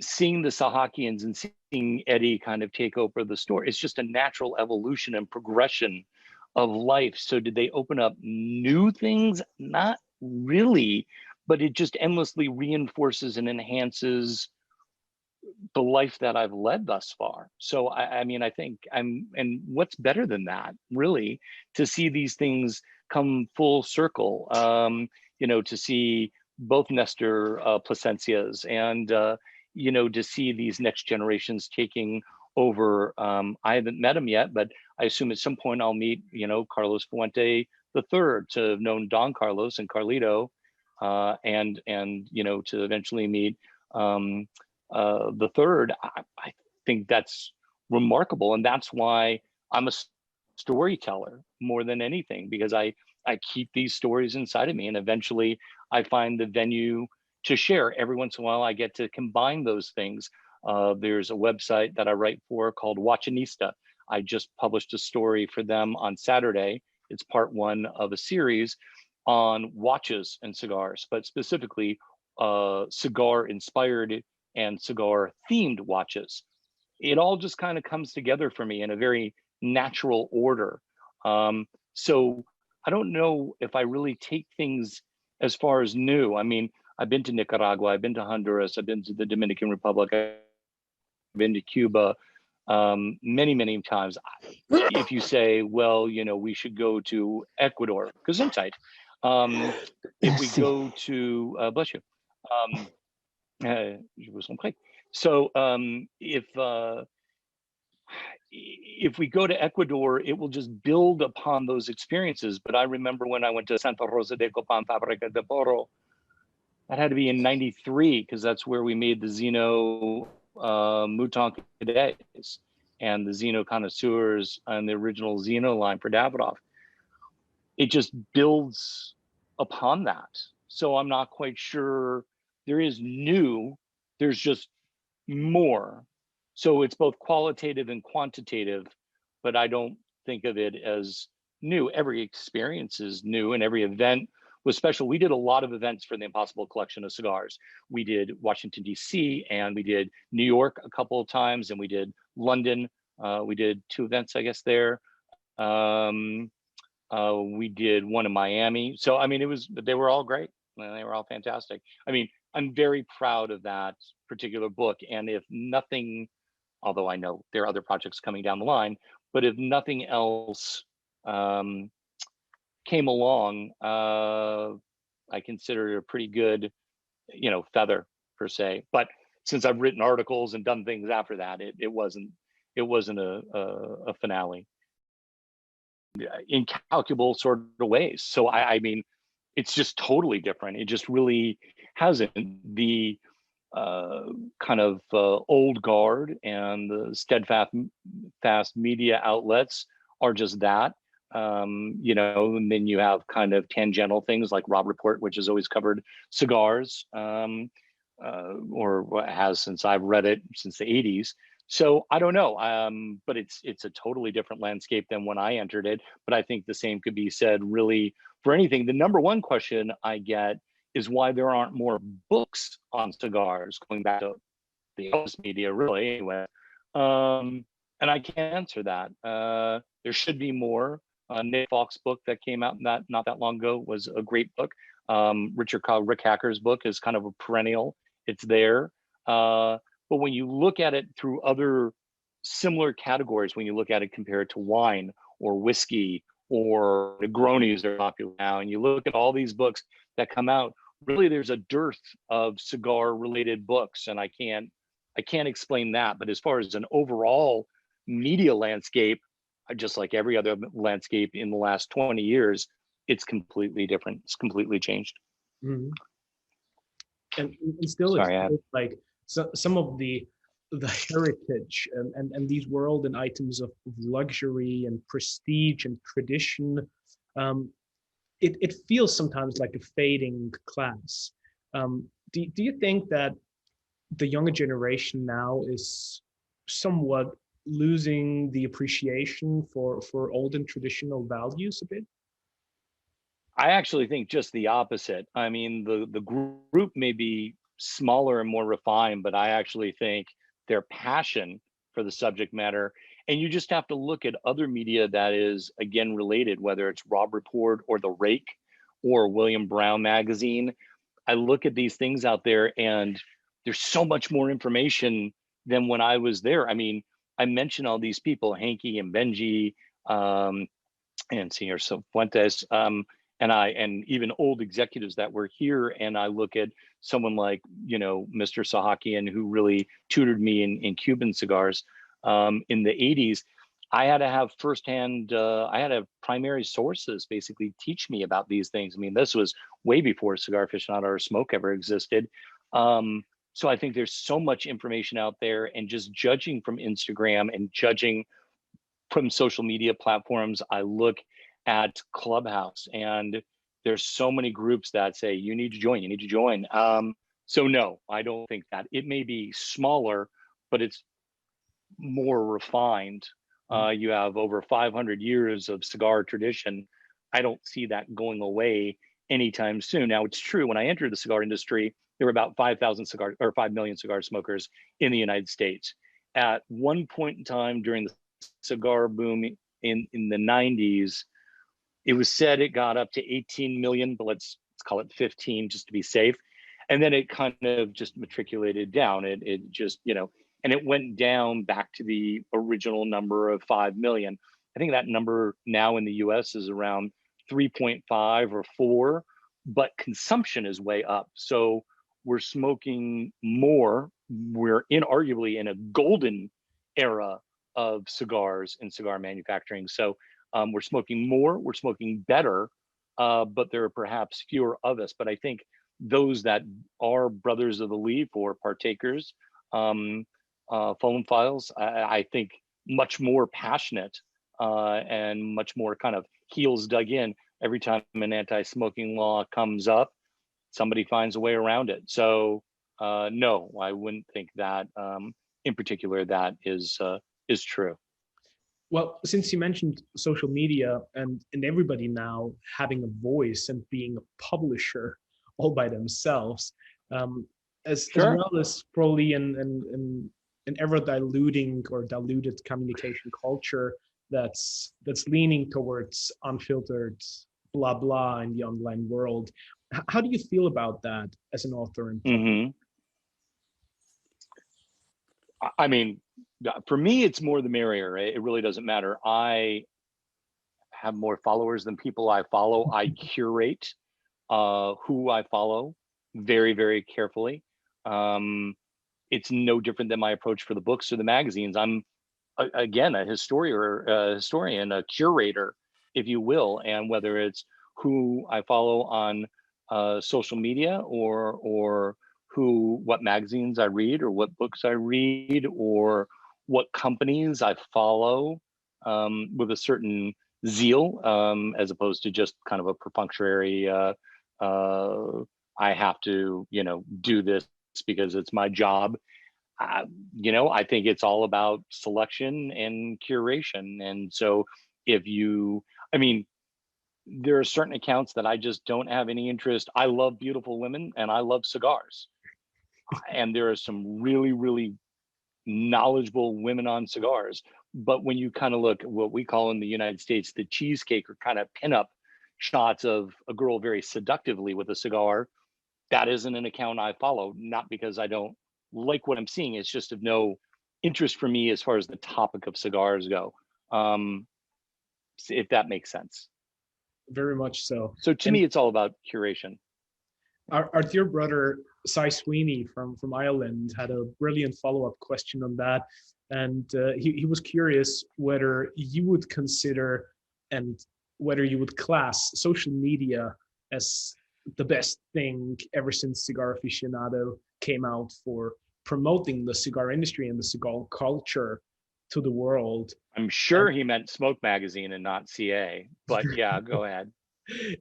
seeing the Sahakians and seeing Eddie kind of take over the store, it's just a natural evolution and progression of life. So did they open up new things? Not really, but it just endlessly reinforces and enhances the life that I've led thus far. So I mean, I think and what's better than that, really, to see these things come full circle, you know, to see both Nestor Plasencias and, you know, to see these next generations taking over. I haven't met him yet, but I assume at some point I'll meet, you know, Carlos Fuente the third, to have known Don Carlos and Carlito, and you know, to eventually meet the third. I think that's remarkable, and that's why I'm a storyteller more than anything, because I keep these stories inside of me, and eventually I find the venue to share. Every once in a while I get to combine those things. There's a website that I write for called Watchanista. I just published a story for them on Saturday. It's part one of a series on watches and cigars, but specifically cigar inspired and cigar themed watches. It all just kind of comes together for me in a very natural order. So I don't know if I really take things as far as new. I mean, I've been to Nicaragua, I've been to Honduras, I've been to the Dominican Republic, I've been to Cuba many, many times. If you say, well, you know, we should go to Ecuador, Gesundheit. If we go to, bless you. So if we go to Ecuador, it will just build upon those experiences. But I remember when I went to Santa Rosa de Copan, Fabrica de Porro, that had to be in '93, because that's where we made the Zino Mouton Cadets and the Zino Connoisseurs and the original Zino line for Davidoff. It just builds upon that. So I'm not quite sure there is new, there's just more. So it's both qualitative and quantitative, but I don't think of it as new. Every experience is new, and every event was special. We did a lot of events for the Impossible Collection of Cigars. We did Washington, D.C., and we did New York a couple of times, and we did London. We did 2 events, I guess, there. We did one in Miami. So, I mean, they were all great. They were all fantastic. I mean, I'm very proud of that particular book. And if nothing, although I know there are other projects coming down the line, but if nothing else came along, I consider it a pretty good, you know, feather per se. But since I've written articles and done things after that, it wasn't a finale. Incalculable sort of ways. So I mean, it's just totally different. It just really hasn't. The kind of old guard and the steadfast media outlets are just that. You know, and then you have kind of tangential things like Rob Report, which has always covered cigars, or has since I've read it since the 80s. So I don't know, but it's a totally different landscape than when I entered it. But I think the same could be said really for anything. The number one question I get is why there aren't more books on cigars, going back to the media, really, anyway. And I can't answer that. There should be more. Nick Falk's book that came out not that long ago was a great book. Rick Hacker's book is kind of a perennial. It's there. But when you look at it through other similar categories, when you look at it compared to wine or whiskey or Negronis are popular now, and you look at all these books that come out, really there's a dearth of cigar related books, and I can't explain that. But as far as an overall media landscape, just like every other landscape in the last 20 years, it's completely different. It's completely changed.
Mm-hmm. And still,
Sorry,
it's like some of the heritage and these world and items of luxury and prestige and tradition. It feels sometimes like a fading class. Do you think that the younger generation now is somewhat losing the appreciation for old and traditional values a bit?
I actually think just the opposite. I mean, the group may be smaller and more refined, but I actually think their passion for the subject matter, and you just have to look at other media that is, again, related, whether it's Rob Report or The Rake or William Brown magazine. I look at these things out there and there's so much more information than when I was there. I mean, I mentioned all these people, Hanky and Benji, and Senor Fuentes, and even old executives that were here. And I look at someone like, Mr. Sahakian, who really tutored me in Cuban cigars in the 80s. I had to have firsthand, I had to have primary sources basically teach me about these things. I mean, this was way before Cigar Aficionado or Smoke ever existed. So I think there's so much information out there, and just judging from Instagram and judging from social media platforms, I look at Clubhouse and there's so many groups that say, you need to join. So no, I don't think that. It may be smaller, but it's more refined. You have over 500 years of cigar tradition. I don't see that going away anytime soon. Now, it's true, when I entered the cigar industry, there were about 5 million cigar smokers in the United States. At one point in time during the cigar boom in the 90s, it was said it got up to 18 million, but let's call it 15 just to be safe. And then it kind of just matriculated down. It just, and it went down back to the original number of 5 million. I think that number now in the US is around 3.5 or 4, but consumption is way up. So we're smoking more. We're arguably in a golden era of cigars and cigar manufacturing. So we're smoking more, we're smoking better, but there are perhaps fewer of us. But I think those that are brothers of the leaf or partakers, phone files, I think much more passionate and much more kind of heels dug in. Every time an anti-smoking law comes up, somebody finds a way around it. So no, I wouldn't think that in particular that is true.
Well, since you mentioned social media and everybody now having a voice and being a publisher all by themselves, as well as probably an ever diluting or diluted communication culture that's leaning towards unfiltered blah blah in the online world. How do you feel about that as an author?
I mean, for me, it's more the merrier. It really doesn't matter. I have more followers than people I follow. I curate who I follow very, very carefully. It's no different than my approach for the books or the magazines. I'm, again, a historian, a curator, if you will. And whether it's who I follow on social media or what magazines I read or what books I read or what companies I follow with a certain zeal, as opposed to just kind of a perfunctory, I have to, do this because it's my job. I think it's all about selection and curation. And so there are certain accounts that I just don't have any interest. I love beautiful women and I love cigars. And there are some really, really knowledgeable women on cigars. But when you kind of look at what we call in the United States, the cheesecake or kind of pinup shots of a girl very seductively with a cigar, that isn't an account I follow, not because I don't like what I'm seeing. It's just of no interest for me as far as the topic of cigars go, if that makes sense.
Very much so.
So to me, it's all about curation.
Our dear brother Cy Sweeney from Ireland had a brilliant follow-up question on that. and he was curious whether you would consider and whether you would class social media as the best thing ever since Cigar Aficionado came out for promoting the cigar industry and the cigar culture to the world.
I'm sure he meant Smoke Magazine and not CA, but yeah, go ahead.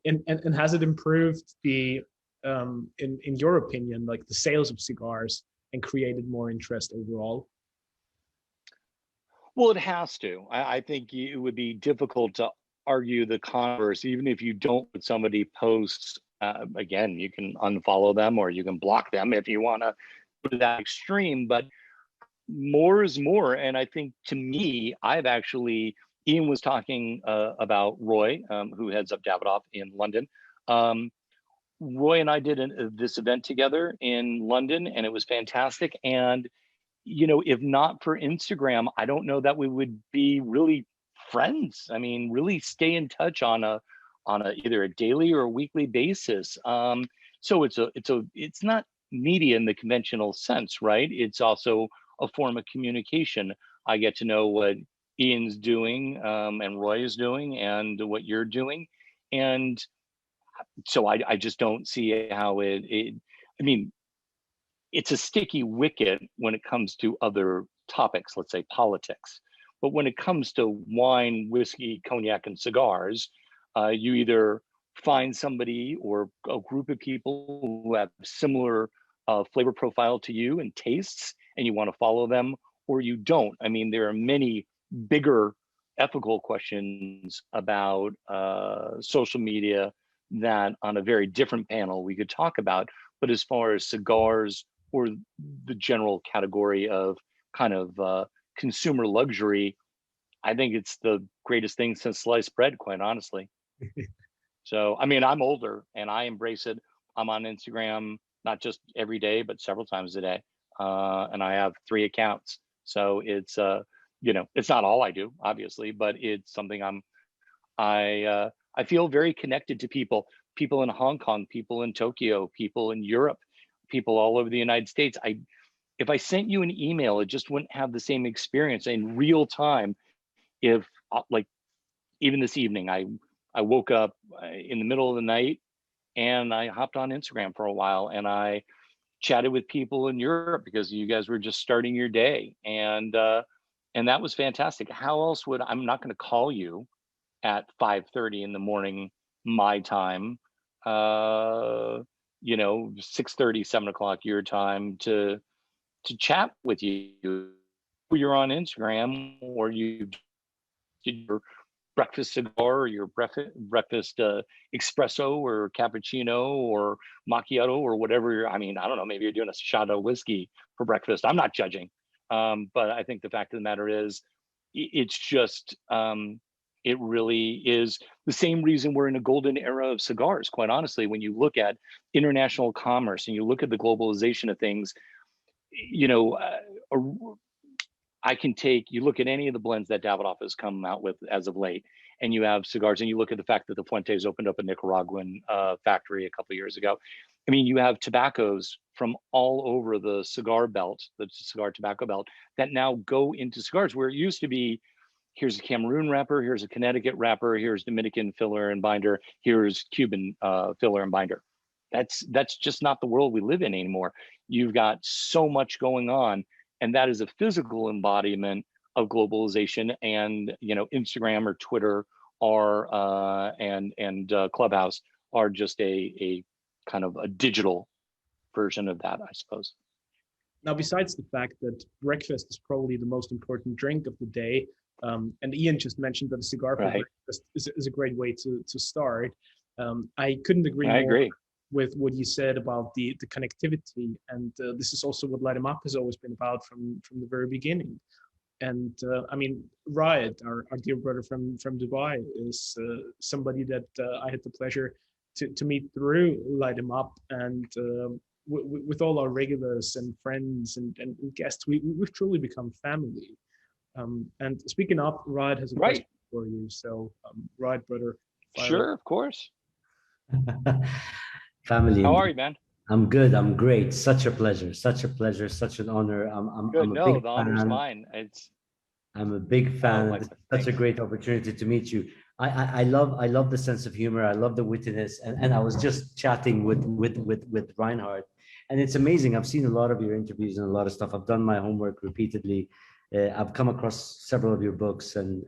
And has it improved the, in your opinion, like the sales of cigars and created more interest overall?
Well, it has to. I think it would be difficult to argue the converse, even if you don't put somebody posts. Again, you can unfollow them or you can block them if you want to go to that extreme, but more is more. And I think, to me, I've actually, Ian was talking about Roy, who heads up Davidoff in London. Roy and I did this event together in London, and it was fantastic. And, you know, if not for Instagram, I don't know that we would be really friends. I mean, really stay in touch on a either a daily or a weekly basis. So it's not media in the conventional sense, right? It's also a form of communication. I get to know what Ian's doing, and Roy is doing, and what you're doing. And so I just don't see how I mean, it's a sticky wicket when it comes to other topics, let's say politics. But when it comes to wine, whiskey, cognac, and cigars, you either find somebody or a group of people who have similar flavor profile to you and tastes, and you want to follow them, or you don't. I mean, there are many bigger ethical questions about social media that on a very different panel we could talk about. But as far as cigars or the general category of kind of consumer luxury, I think it's the greatest thing since sliced bread, quite honestly. So, I mean, I'm older and I embrace it. I'm on Instagram, not just every day, but several times a day. And I have 3 accounts. So it's, you know, it's not all I do, obviously, but it's something I feel very connected to people in Hong Kong, people in Tokyo, people in Europe, people all over the United States. If I sent you an email, it just wouldn't have the same experience in real time. If, like, even this evening, I woke up in the middle of the night and I hopped on Instagram for a while and I chatted with people in Europe because you guys were just starting your day, and that was fantastic. How else would I'm not going to call you at 5:30 in the morning my time, you know, 6:30, 7 o'clock your time to chat with you. You're on Instagram or you did your breakfast cigar or your breakfast espresso or cappuccino or macchiato or whatever. I mean, I don't know, maybe you're doing a shot of whiskey for breakfast. I'm not judging. But I think the fact of the matter is, it's just, it really is the same reason we're in a golden era of cigars, quite honestly. When you look at international commerce and you look at the globalization of things, you know, you look at any of the blends that Davidoff has come out with as of late, and you have cigars, and you look at the fact that the Fuentes opened up a Nicaraguan factory a couple of years ago. I mean, you have tobaccos from all over the cigar belt, the cigar tobacco belt, that now go into cigars, where it used to be, here's a Cameroon wrapper, here's a Connecticut wrapper, here's Dominican filler and binder, here's Cuban filler and binder. That's just not the world we live in anymore. You've got so much going on, and that is a physical embodiment of globalization. And, you know, Instagram or Twitter or and Clubhouse are just a kind of a digital version of that, I suppose.
Now, besides the fact that breakfast is probably the most important drink of the day, and Ian just mentioned that a cigar for breakfast is a great way to start. I couldn't agree more.
Agree
with what you said about the connectivity, and this is also what Light 'em Up has always been about from the very beginning. And I mean, Riot, our dear brother from Dubai, is somebody that I had the pleasure to meet through Light 'em Up, and with all our regulars and friends and guests, we've truly become family. And speaking of, Riot has a question for you. So, Riot, brother.
Sure, of course.
Family.
How are you, man?
I'm good. I'm great. Such a pleasure. Such a pleasure. Such an honor.
Good.
I'm a
No,
big
the honor's
fan.
mine. It's
I'm a big
oh,
fan. This is
likewise.
such a
Thanks.
great opportunity to meet you. I love the sense of humor. I love the wittiness. And I was just chatting with Reinhard. And it's amazing. I've seen a lot of your interviews and a lot of stuff. I've done my homework repeatedly. I've come across several of your books and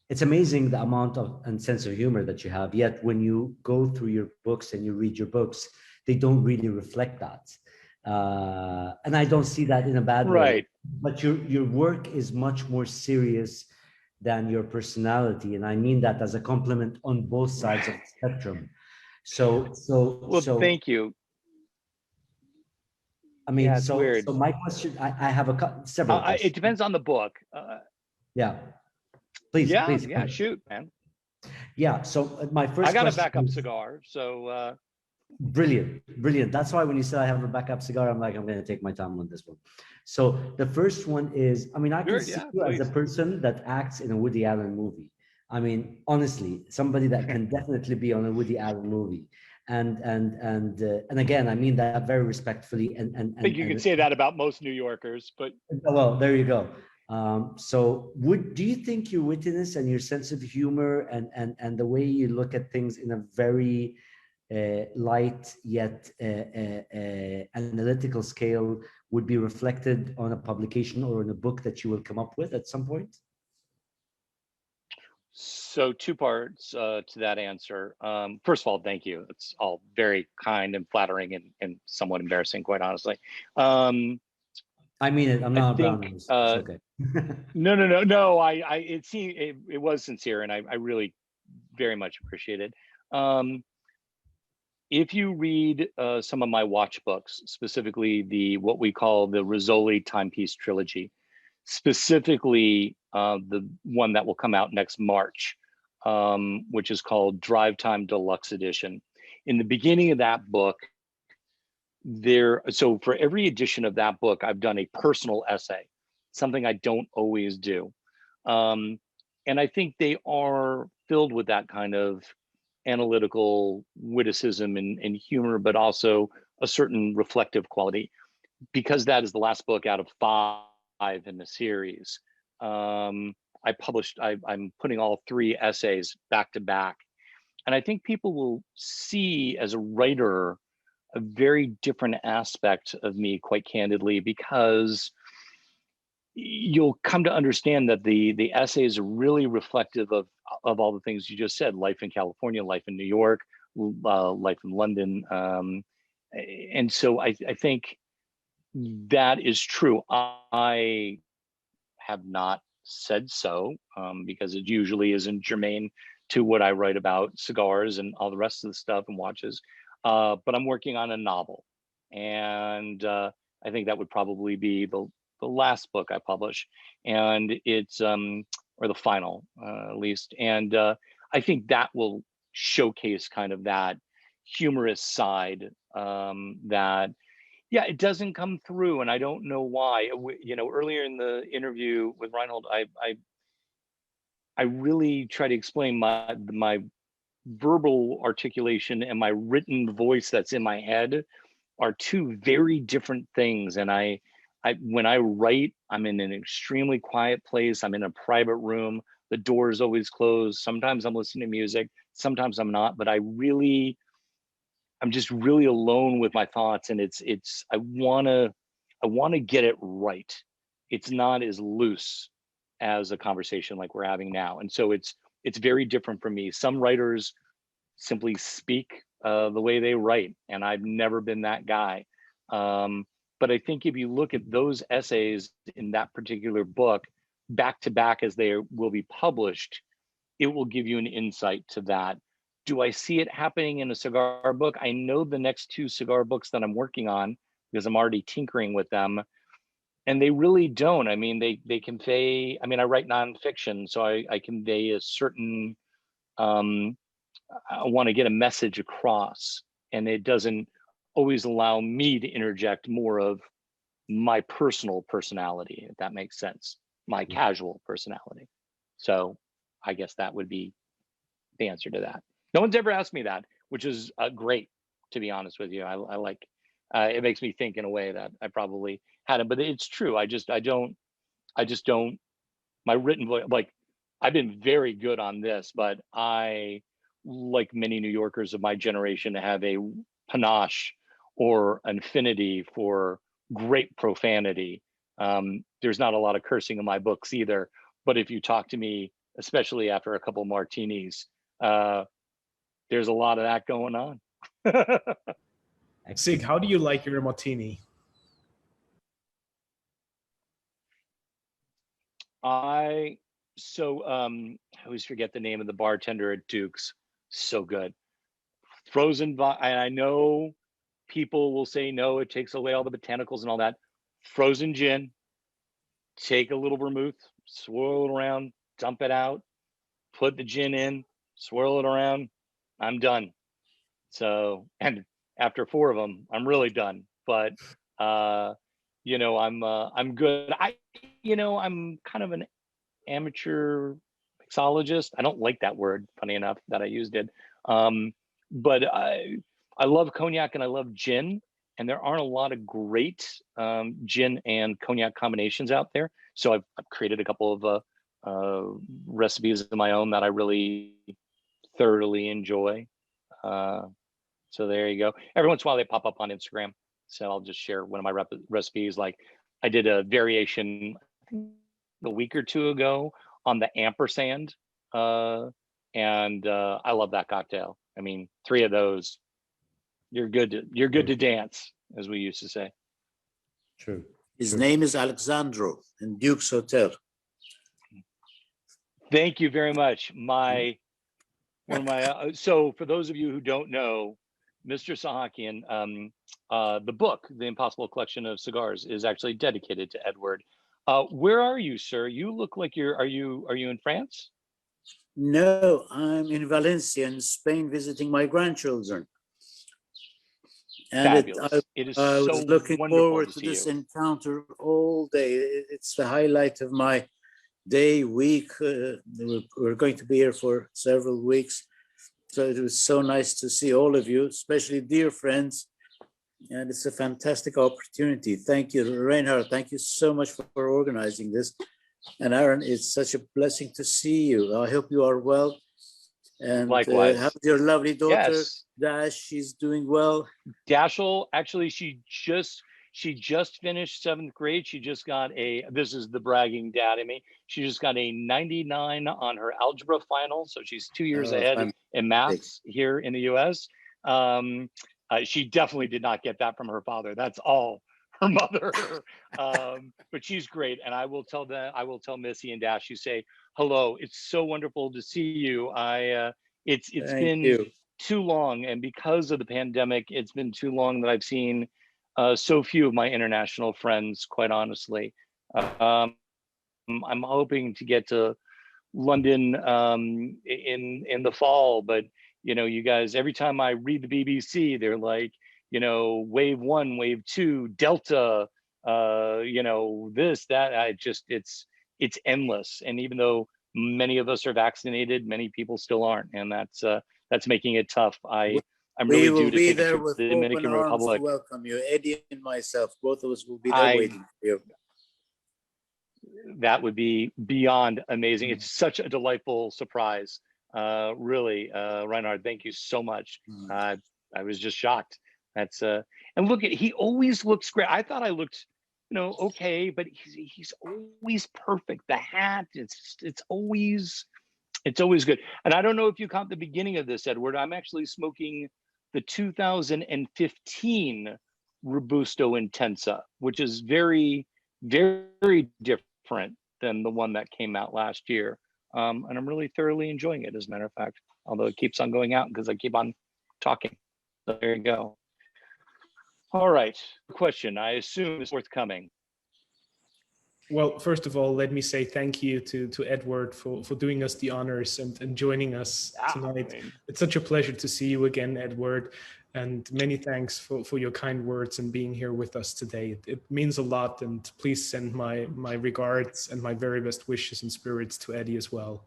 it's amazing the amount of and sense of humor that you have. Yet when you go through your books and you read your books, they don't really reflect that. And I don't see that in a bad way.
Right.
But your work is much more serious than your personality, and I mean that as a compliment on both sides of the spectrum.
Well, thank you.
I mean,
yeah, it's weird.
So my question, I have several questions.
It depends on the book.
Yeah. Please,
yeah,
please.
yeah, shoot, man.
Yeah. So my first.
I got a backup cigar, so.
Brilliant. That's why when you said I have a backup cigar, I'm like, I'm going to take my time on this one. So the first one is, I mean, I can see you as a person that acts in a Woody Allen movie. I mean, honestly, somebody that can definitely be on a Woody Allen movie. And again, I mean that very respectfully. I
think you can say that about most New Yorkers, but
well, there you go. So do you think your wittiness and your sense of humor and the way you look at things in a very light yet analytical scale would be reflected on a publication or in a book that you will come up with at some point?
So two parts to that answer. First of all, thank you. It's all very kind and flattering and somewhat embarrassing, quite honestly.
I mean it. I'm not brown. It's okay.
No. It was sincere, and I really very much appreciate it. If you read some of my watch books, specifically what we call the Rizzoli Timepiece Trilogy, specifically the one that will come out next March, which is called Drive Time Deluxe Edition. In the beginning of that book, so for every edition of that book, I've done a personal essay, something I don't always do. And I think they are filled with that kind of analytical witticism and humor, but also a certain reflective quality. Because that is the last book out of 5 in the series, I'm putting all 3 essays back to back. And I think people will see as a writer a very different aspect of me, quite candidly, because you'll come to understand that the essays are really reflective of all the things you just said: life in California, life in New York, life in London. And so I think that is true. I have not said so because it usually isn't germane to what I write about cigars and all the rest of the stuff and watches. But I'm working on a novel, and I think that would probably be the last book I publish, and it's or the final at least. And I think that will showcase kind of that humorous side that, yeah, it doesn't come through, and I don't know why. Earlier in the interview with Reinhold, I really try to explain my verbal articulation and my written voice that's in my head are 2 very different things. And I when I write, I'm in an extremely quiet place. I'm in a private room. The door is always closed. Sometimes I'm listening to music. Sometimes I'm not. But I'm just really alone with my thoughts. And I want to get it right. It's not as loose as a conversation like we're having now. And so it's very different for me. Some writers simply speak the way they write, and I've never been that guy. But I think if you look at those essays in that particular book back to back as they will be published, it will give you an insight to that. Do I see it happening in a cigar book? I know the next 2 cigar books that I'm working on because I'm already tinkering with them, and they really don't. I mean, they convey, I mean, I write nonfiction, so I convey a certain, I want to get a message across, and it doesn't always allow me to interject more of my personal personality, if that makes sense, my casual personality. So I guess that would be the answer to that. No one's ever asked me that. which is great, to be honest with you. I like, it makes me think in a way that I probably hadn't, but it's true. I just don't, my written voice, like, I've been very good on this, but I, like many New Yorkers of my generation, have a panache or an affinity for great profanity. There's not a lot of cursing in my books either, but if you talk to me, especially after a couple martinis, there's a lot of that going on.
Sig, how do you like your martini?
I always forget the name of the bartender at Duke's. So good. Frozen, and I know people will say, no, it takes away all the botanicals and all that. Frozen gin, take a little vermouth, swirl it around, dump it out, put the gin in, swirl it around. I'm done. So, and after 4 of them, I'm really done. But, you know, I'm good. I'm kind of an amateur mixologist. I don't like that word, funny enough, that I used it. But I love cognac and I love gin, and there aren't a lot of great gin and cognac combinations out there. So I've created a couple of recipes of my own that I really thoroughly enjoy. So there you go. Every once in a while they pop up on Instagram. So I'll just share one of my recipes. Like I did a variation a week or 2 ago on the ampersand. And I love that cocktail. I mean, 3 of those, you're good to dance, as we used to say.
True.
His name is Alexandro in Duke's Hotel.
Thank you very much. So for those of you who don't know, Mr. Sahakian, the book, The Impossible Collection of Cigars, is actually dedicated to Edward. Where are you, sir? You look like are you in France?
No, I'm in Valencia in Spain visiting my grandchildren. And I was looking forward to this encounter all day. It's the highlight of my day, week. We're going to be here for several weeks. So it was so nice to see all of you, especially dear friends. And it's a fantastic opportunity. Thank you, Reinhard. Thank you so much for organizing this. And Aaron, it's such a blessing to see you. I hope you are well. And
likewise.
How's your lovely daughter, yes. Dash? She's doing well.
Dashel, actually, she just finished 7th grade. She just got this is the bragging dad in me. She just got a 99 on her algebra final. So she's 2 years ahead in maths here in the US. She definitely did not get that from her father. That's all her mother. But she's great. And I will tell Missy and Dash, you say, hello, it's so wonderful to see you. It's been too long. And because of the pandemic, it's been too long that I've seen so few of my international friends, quite honestly. I'm hoping to get to London in the fall, but you know, you guys, every time I read the BBC, they're like, you know, wave 1, wave 2, Delta, you know, this, that. It's endless. And even though many of us are vaccinated, many people still aren't, and that's making it tough. I'm really due to take a trip to the Dominican Republic.
To welcome you, Eddie and myself. Both of us will be there waiting for you.
That would be beyond amazing. It's such a delightful surprise. Really, Reinhard, thank you so much. I was just shocked. That's and look he always looks great. I thought I looked, you know, okay, but he's always perfect. The hat, it's always good. And I don't know if you caught the beginning of this, Edward. I'm actually smoking the 2015 Robusto Intensa, which is very, very different than the one that came out last year. And I'm really thoroughly enjoying it, as a matter of fact, although it keeps on going out because I keep on talking. So there you go. All right, question, I assume is forthcoming.
Well, first of all, let me say thank you to Edward for doing us the honors and joining us tonight. It's such a pleasure to see you again, Edward. And many thanks for your kind words and being here with us today. It means a lot, and please send my regards and my very best wishes and spirits to Eddie as well.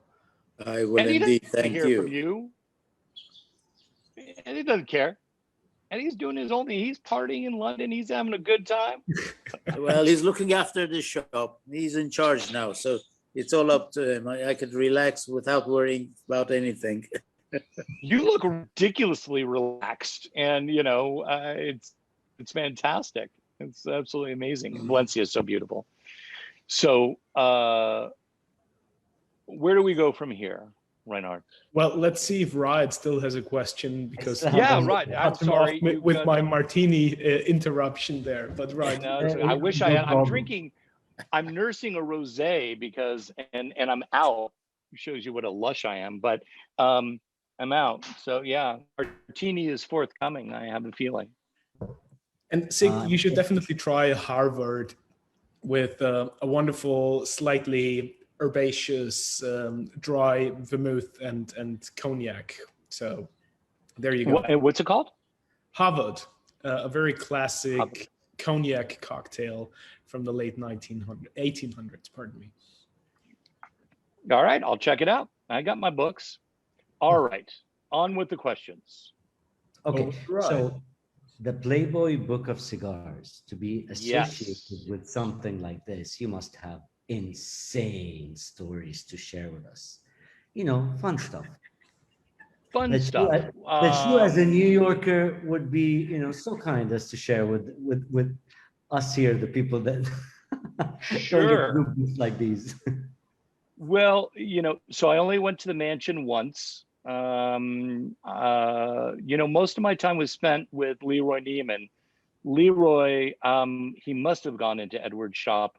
I will indeed. Thank you.
From you. And he doesn't care. And he's doing his own thing. He's partying in London. He's having a good time.
Well, he's looking after the shop. He's in charge now, so it's all up to him. I could relax without worrying about anything.
You look ridiculously relaxed, and it's fantastic. It's absolutely amazing. And Valencia is so beautiful. So where do we go from here, Reinhard?
Well, let's see if Rod still has a question, because
Rod, I'm sorry
with my martini interruption there. But Rod,
I wish I had. I'm nursing a rosé because and I'm out. It shows you what a lush I am, but I'm out. So yeah, martini is forthcoming, I have a feeling.
And Sig, you should definitely try Harvard with a wonderful, slightly herbaceous dry vermouth and cognac. So there you go.
What's it called?
Harvard, a very classic cognac cocktail from the late 1800s, pardon me.
All right, I'll check it out. I got my books. All right, on with the questions.
Okay, so the Playboy Book of Cigars, to be associated with something like this, you must have insane stories to share with us. Fun stuff. That you as a New Yorker would be, so kind as to share with us here, the people that
sure
don't get books like these.
Well, so I only went to the mansion once. Most of my time was spent with Leroy Neiman. Leroy, he must have gone into Edward's shop,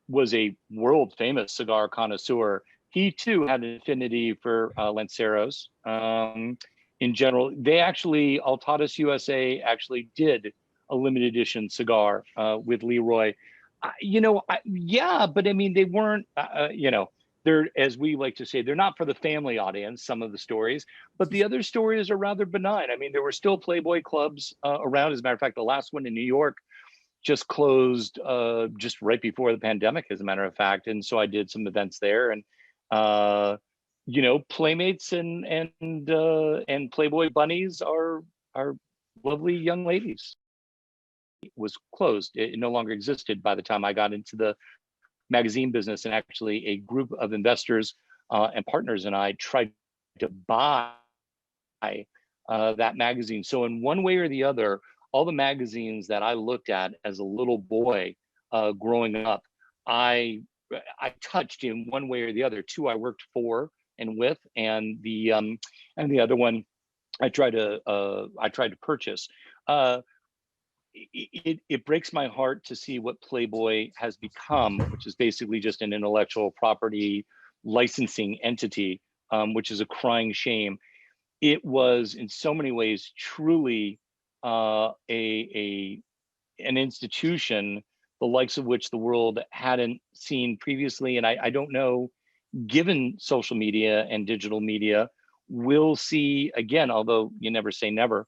was a world famous cigar connoisseur. He too had an affinity for Lanceros. In general, Altadas USA actually did a limited edition cigar with Leroy. But I mean, they weren't, they're, as we like to say, they're not for the family audience, some of the stories, but the other stories are rather benign. I mean, there were still Playboy clubs around. As a matter of fact, the last one in New York just closed just right before the pandemic, as a matter of fact. And so I did some events there, and Playmates and Playboy bunnies are lovely young ladies. It was closed. It no longer existed by the time I got into the magazine business, and actually a group of investors and partners and I tried to buy that magazine. So in one way or the other, all the magazines that I looked at as a little boy growing up, I touched in one way or the other. Two I worked for and with, and the other one I tried to purchase. It breaks my heart to see what Playboy has become, which is basically just an intellectual property licensing entity, which is a crying shame. It was in so many ways truly an institution, the likes of which the world hadn't seen previously. And I don't know, given social media and digital media, we'll see again, although you never say never.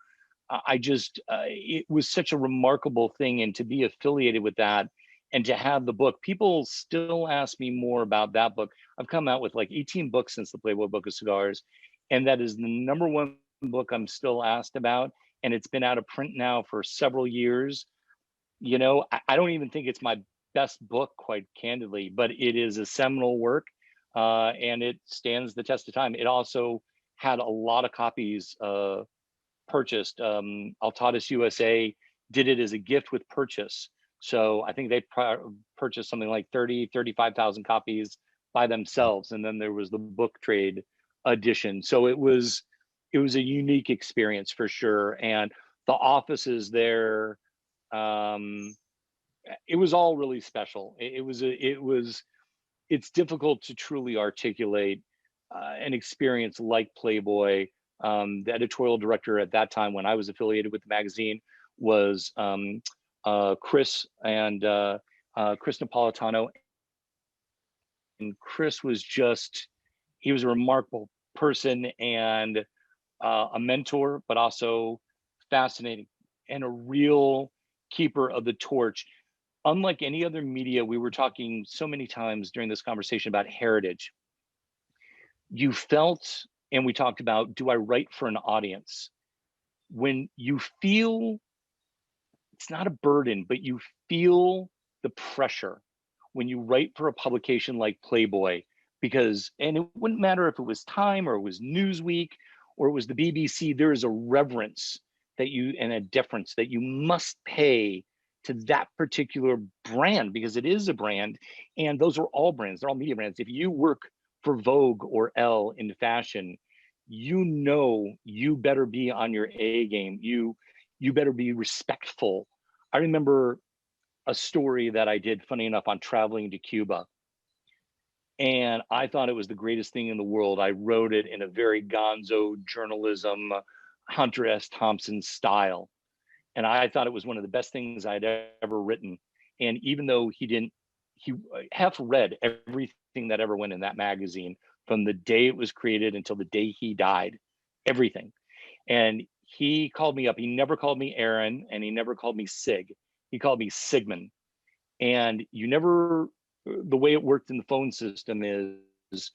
It was such a remarkable thing, and to be affiliated with that and to have the book, people still ask me more about that book. I've come out with like 18 books since the Playboy Book of Cigars, and that is the number one book I'm still asked about. And it's been out of print now for several years. I don't even think it's my best book, quite candidly, but it is a seminal work, and it stands the test of time. It also had a lot of copies purchased. Altadas USA did it as a gift with purchase. So I think they purchased something like 35,000 copies by themselves. And then there was the book trade edition. So it was a unique experience for sure. And the offices there, it was all really special. It's difficult to truly articulate an experience like Playboy. The editorial director at that time, when I was affiliated with the magazine, was Chris Napolitano. And Chris was he was a remarkable person and a mentor, but also fascinating and a real keeper of the torch. Unlike any other media, we were talking so many times during this conversation about heritage. You felt, and we talked about, do I write for an audience? when you feel, it's not a burden, but you feel the pressure when you write for a publication like Playboy, because, and it wouldn't matter if it was Time or it was Newsweek or it was the BBC, there is a reverence that you, and a deference that you must pay to that particular brand, because it is a brand, and those are all brands, they're all media brands. If you work for Vogue or Elle in fashion, you know you better be on your A game. You better be respectful. I remember a story that I did, funny enough, on traveling to Cuba. And I thought it was the greatest thing in the world. I wrote it in a very gonzo journalism, Hunter S. Thompson style. And I thought it was one of the best things I'd ever written. And even though he half read everything that ever went in that magazine from the day it was created until the day he died, everything. And he called me up. He never called me Aaron, and he never called me Sig. He called me Sigmond. And the way it worked in the phone system is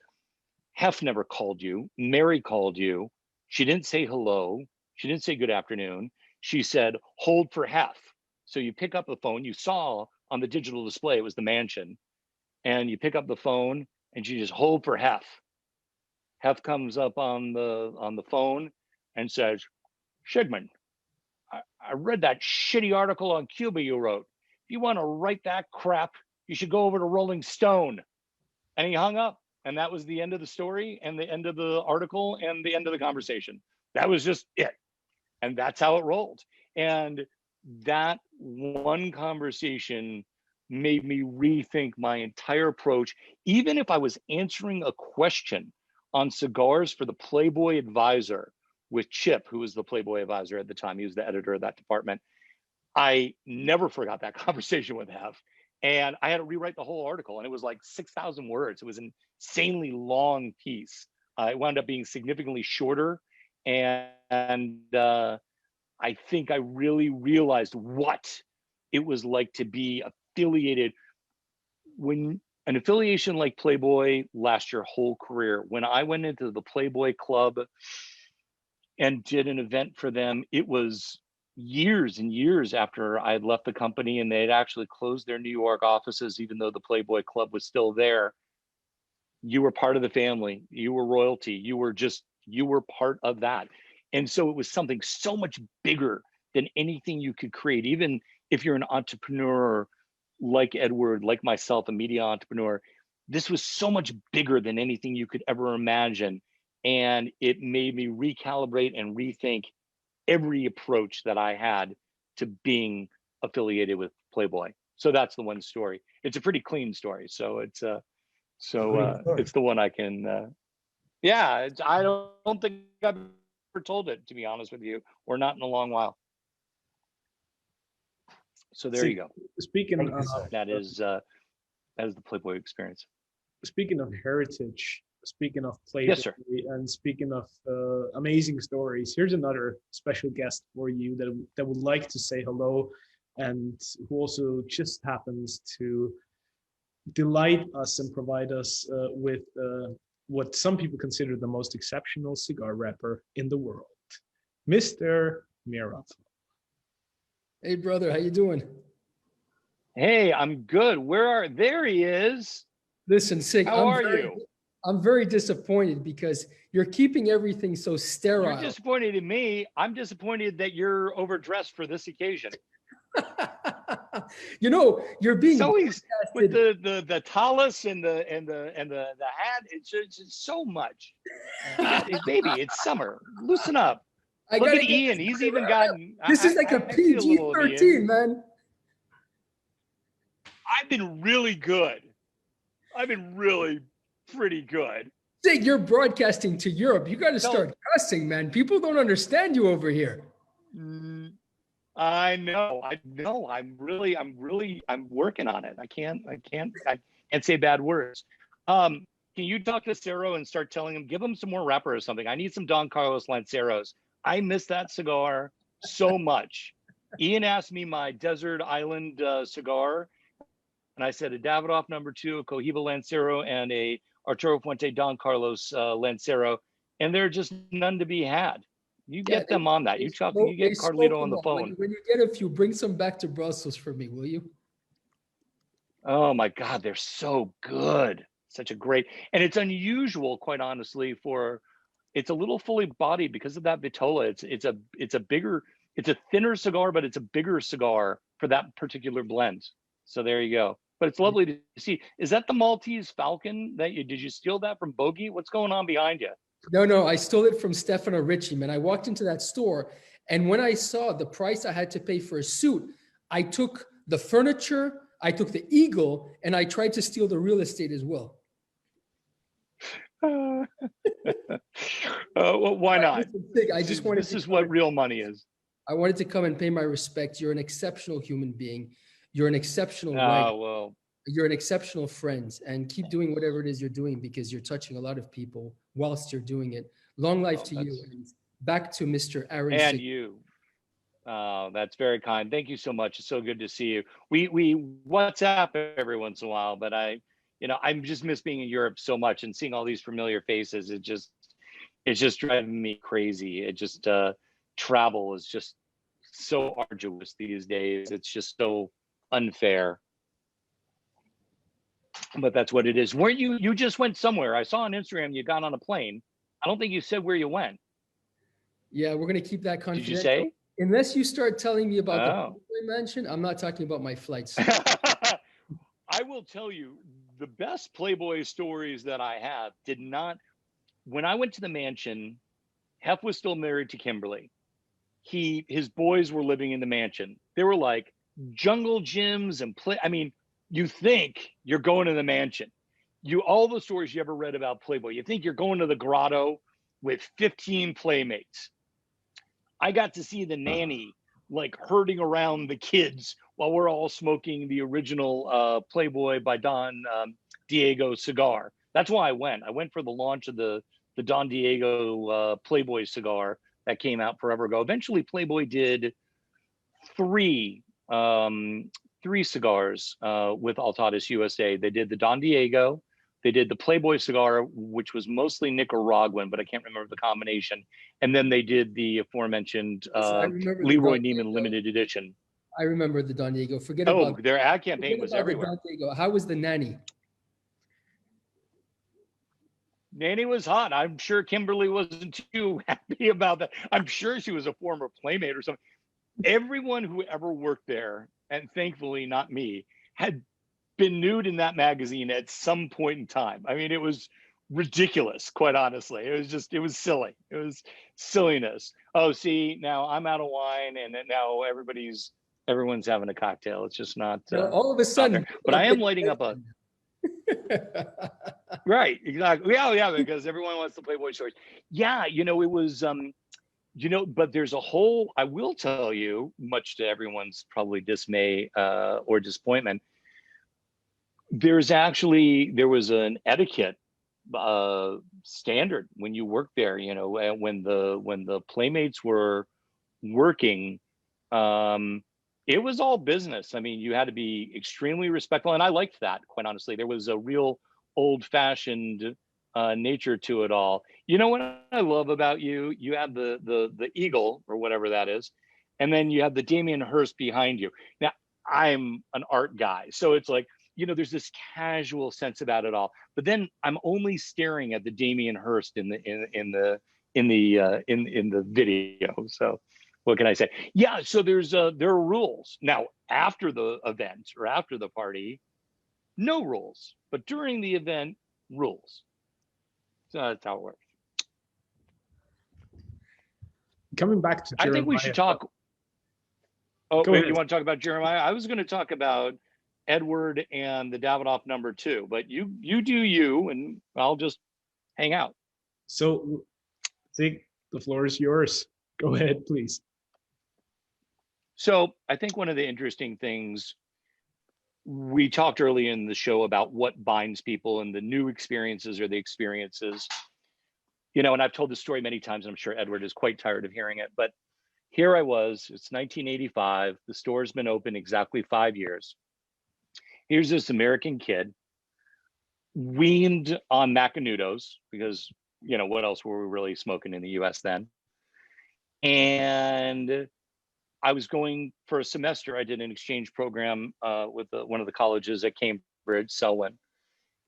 Hef never called you. Mary called you. She didn't say hello. She didn't say good afternoon. She said, hold for Hef. So you pick up the phone. You saw on the digital display, it was the mansion. And you pick up the phone and she just hold for Hef. Hef comes up on the phone and says, Sigmond, I read that shitty article on Cuba you wrote. If you want to write that crap, you should go over to Rolling Stone. And he hung up. And that was the end of the story and the end of the article and the end of the conversation. That was just it. And that's how it rolled. And that one conversation made me rethink my entire approach. Even if I was answering a question on cigars for the Playboy Advisor with Chip, who was the Playboy Advisor at the time, he was the editor of that department, I never forgot that conversation with Hef. And I had to rewrite the whole article, and it was like 6,000 words. It was an insanely long piece. It wound up being significantly shorter. And I think I really realized what it was like to be affiliated. When an affiliation like Playboy lasts your whole career. When I went into the Playboy Club and did an event for them, it was years and years after I had left the company and they had actually closed their New York offices, even though the Playboy Club was still there. You were part of the family. You were royalty. You were part of that. And so it was something so much bigger than anything you could create. Even if you're an entrepreneur like Edward, like myself, a media entrepreneur, this was so much bigger than anything you could ever imagine. And it made me recalibrate and rethink every approach that I had to being affiliated with Playboy. So that's the one story. It's a pretty clean story. So it's it's the one I can, I don't think I've ever told it, to be honest with you, or not in a long while. So there you go.
Speaking of
that is the Playboy experience.
Speaking of heritage, speaking of Playboy,
yes, sir.
And speaking of amazing stories, here's another special guest for you that would like to say hello, and who also just happens to delight us and provide us with what some people consider the most exceptional cigar wrapper in the world, Mr. Meerapfel.
Hey, brother, how you doing?
Hey, I'm good. There he is.
Listen, Sig,
how are you?
I'm very disappointed because you're keeping everything so sterile.
You're disappointed in me. I'm disappointed that you're overdressed for this occasion.
You know, you're being
always with the talus and the hat. It's just so much. Baby, it's summer. Loosen up. Look at Ian. He's even gotten.
This is like a PG-13, man.
I've been really good. I've been really pretty good.
Sig, you're broadcasting to Europe. You got to start cussing, man. People don't understand you over here.
I know. I'm working on it. I can't say bad words. Can you talk to Cero and start telling him, give him some more wrapper or something? I need some Don Carlos Lanceros. I miss that cigar so much. Ian asked me my Desert Island cigar, and I said a Davidoff No. 2, a Cohiba Lancero, and a Arturo Fuente Don Carlos Lancero, and there are just none to be had. You get them on that. You get Carlito on the phone.
When you get a few, bring some back to Brussels for me, will you?
Oh my God, they're so good. Such a great, and it's unusual, quite honestly, it's a little fully bodied because of that Vitola. It's a thinner cigar, but it's a bigger cigar for that particular blend. So there you go. But it's lovely to see. Is that the Maltese Falcon did you steal that from Bogey? What's going on behind you?
No, I stole it from Stefano Ricci, man. I walked into that store, and when I saw the price I had to pay for a suit, I took the furniture, I took the eagle, and I tried to steal the real estate as well.
Well, why not? This is what real money is.
I wanted to come and pay my respect. You're an exceptional human being. You're an exceptional writer. You're an exceptional friend, and keep doing whatever it is you're doing because you're touching a lot of people whilst you're doing it. Long life to you. And back to Mr. Aaron.
And you. That's very kind. Thank you so much. It's so good to see you. We WhatsApp every once in a while, but I just miss being in Europe so much and seeing all these familiar faces. It's just driving me crazy. It just travel is just so arduous these days. It's just so unfair. But that's what it is. Weren't you just went somewhere? I saw on Instagram you got on a plane. I don't think you said where you went.
Yeah, we're gonna keep that confidential.
Did you say?
Unless you start telling me about the Playboy Mansion, I'm not talking about my flights.
I will tell you, the best Playboy stories that I have did not. When I went to the mansion, Hef was still married to Kimberly. His boys were living in the mansion. They were like jungle gyms and play. I mean, you think you're going to the mansion. All the stories you ever read about Playboy, you think you're going to the grotto with 15 playmates. I got to see the nanny like herding around the kids while we're all smoking the original Playboy by Don Diego cigar. That's why I went. I went for the launch of the Don Diego Playboy cigar that came out forever ago. Eventually, Playboy did three cigars with Altadas USA. They did the Don Diego, they did the Playboy cigar, which was mostly Nicaraguan, but I can't remember the combination. And then they did the aforementioned Leroy Neiman limited edition.
I remember the Don Diego. Forget about
their ad campaign was everywhere.
Don Diego. How was the nanny?
Nanny was hot. I'm sure Kimberly wasn't too happy about that. I'm sure she was a former playmate or something. Everyone who ever worked there, and thankfully not me, had been nude in that magazine at some point in time. I mean, it was ridiculous, quite honestly. It was silly. It was silliness. Oh, see, now I'm out of wine, and now everyone's having a cocktail. It's just not.
All of a sudden.
But I am lighting up a. Right, exactly. Yeah, because everyone wants the Playboy stories. Yeah, it was. But there's a whole. I will tell you, much to everyone's probably dismay or disappointment. There was an etiquette standard when you worked there. When the playmates were working, it was all business. I mean, you had to be extremely respectful, and I liked that. Quite honestly, there was a real old-fashioned nature to it all. You know what I love about you? You have the eagle or whatever that is, and then you have the Damien Hirst behind you. Now, I'm an art guy, so it's like, there's this casual sense about it all. But then I'm only staring at the Damien Hirst in the video. So what can I say? Yeah. So there are rules now after the event or after the party, no rules, but during the event, rules. So that's how it works.
Coming back to Jeremiah.
I think we should talk. Oh, wait, you want to talk about Jeremiah? I was going to talk about Edward and the Davidoff #2, but you do you, and I'll just hang out.
So, Zig, the floor is yours. Go ahead, please.
So I think one of the interesting things, we talked early in the show about what binds people and the new experiences or the experiences, and I've told this story many times, and I'm sure Edward is quite tired of hearing it, but here I was, it's 1985, the store's been open exactly 5 years. Here's this American kid, weaned on Macanudos, because, what else were we really smoking in the US then? And I was going for a semester. I did an exchange program with one of the colleges at Cambridge, Selwyn,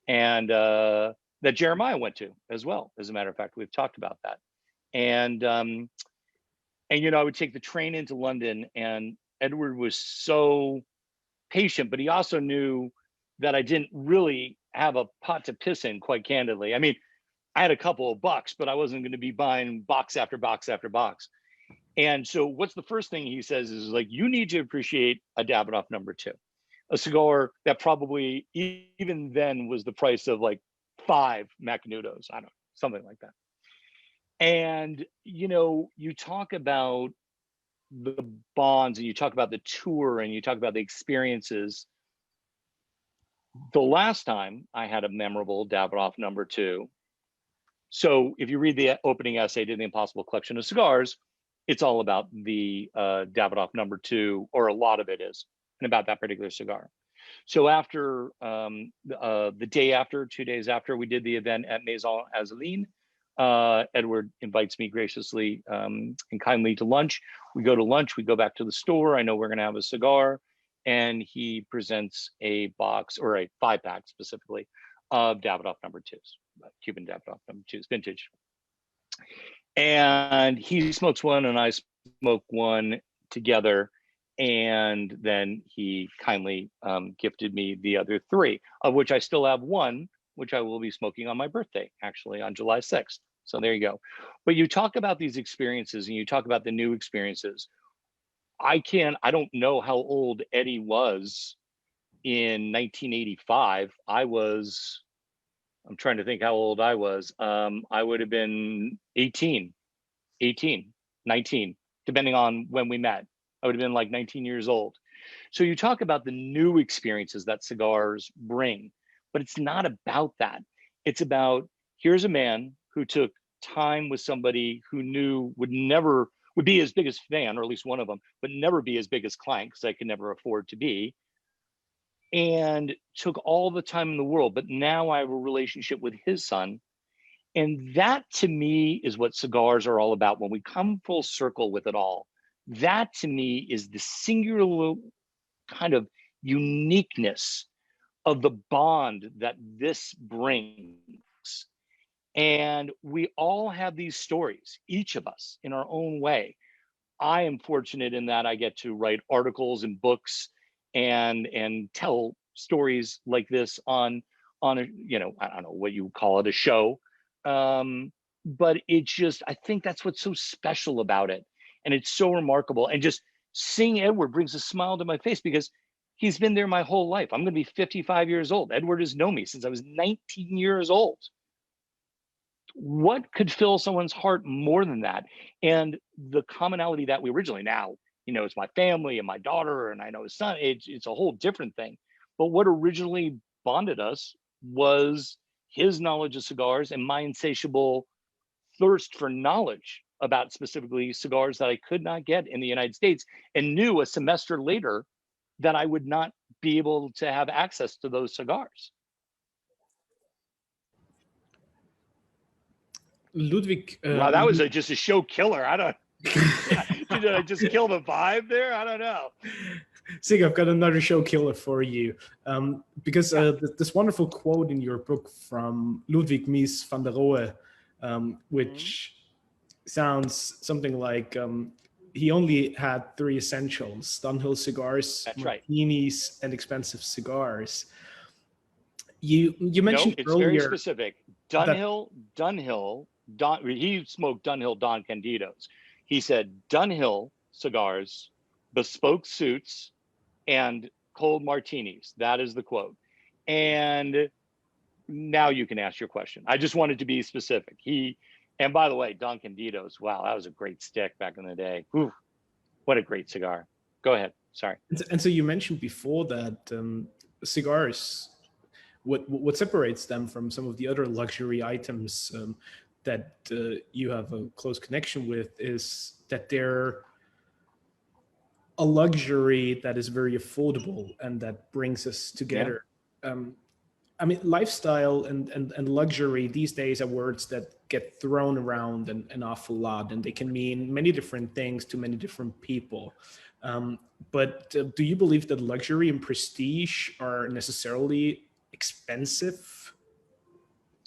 and that Jeremiah went to as well. As a matter of fact, we've talked about that. And you know, I would take the train into London, and Edward was so patient, but he also knew that I didn't really have a pot to piss in, quite candidly. I mean, I had a couple of bucks, but I wasn't going to be buying box after box after box. And so what's the first thing he says is like, you need to appreciate a Davidoff number 2, a cigar that probably even then was the price of like 5 Macanudos. I don't know, something like that. And, you know, you talk about the bonds, and you talk about the tour, and you talk about the experiences. The last time I had a memorable Davidoff number 2. So if you read the opening essay to the Impossible Collection of Cigars, it's all about the Davidoff number 2, or a lot of it is, and about that particular cigar. So after the day after, 2 days after we did the event at Maison Azaline, Edward invites me graciously and kindly to lunch. We go to lunch, we go back to the store. I know we're going to have a cigar, and he presents a box, or a 5-pack specifically, of Davidoff number 2s, Cuban Davidoff number 2s, vintage. And he smokes one and I smoke one together. And then he kindly gifted me the other 3, of which I still have one, which I will be smoking on my birthday, actually on July 6th. So there you go. But you talk about these experiences, and you talk about the new experiences. I don't know how old Eddie was in 1985. I'm trying to think how old I was. I would have been 18, 19, depending on when we met. I would have been like 19 years old. So you talk about the new experiences that cigars bring, but it's not about that. It's about, here's a man who took time with somebody who knew would be as big as fan, or at least one of them, but never be as big as client, because I could never afford to be, and took all the time in the world. But now I have a relationship with his son. And that to me is what cigars are all about. When we come full circle with it all, that to me is the singular kind of uniqueness of the bond that this brings. And we all have these stories, each of us in our own way. I am fortunate in that I get to write articles and books and tell stories like this on a, you know, I don't know what you would call it, a show. But it's just, I think that's what's so special about it. And it's so remarkable. And just seeing Edward brings a smile to my face, because he's been there my whole life. I'm going to be 55 years old. Edward has known me since I was 19 years old. What could fill someone's heart more than that? And the commonality that we originally, now, you know, it's my family and my daughter, and I know his son, it's a whole different thing. But what originally bonded us was his knowledge of cigars and my insatiable thirst for knowledge about specifically cigars that I could not get in the United States, and knew a semester later that I would not be able to have access to those cigars.
Ludwig.
Wow, that was just a show killer. I don't. Did I just kill the vibe there? I don't know.
Sig, I've got another show killer for you, because this wonderful quote in your book from Ludwig Mies van der Rohe, which sounds something like, he only had 3 essentials: Dunhill cigars, martinis, and expensive cigars. You mentioned
it's
earlier,
very specific. Dunhill. He smoked Dunhill Don Candidos. He said Dunhill cigars, bespoke suits, and cold martinis. That is the quote. And now you can ask your question. I just wanted to be specific. And by the way, Don Candidos, wow, that was a great stick back in the day. Whew, what a great cigar. Go ahead. Sorry.
And so you mentioned before that cigars, what separates them from some of the other luxury items that you have a close connection with is that they're a luxury that is very affordable and that brings us together. I mean, lifestyle and luxury these days are words that get thrown around an awful lot, and they can mean many different things to many different people. But do you believe that luxury and prestige are necessarily expensive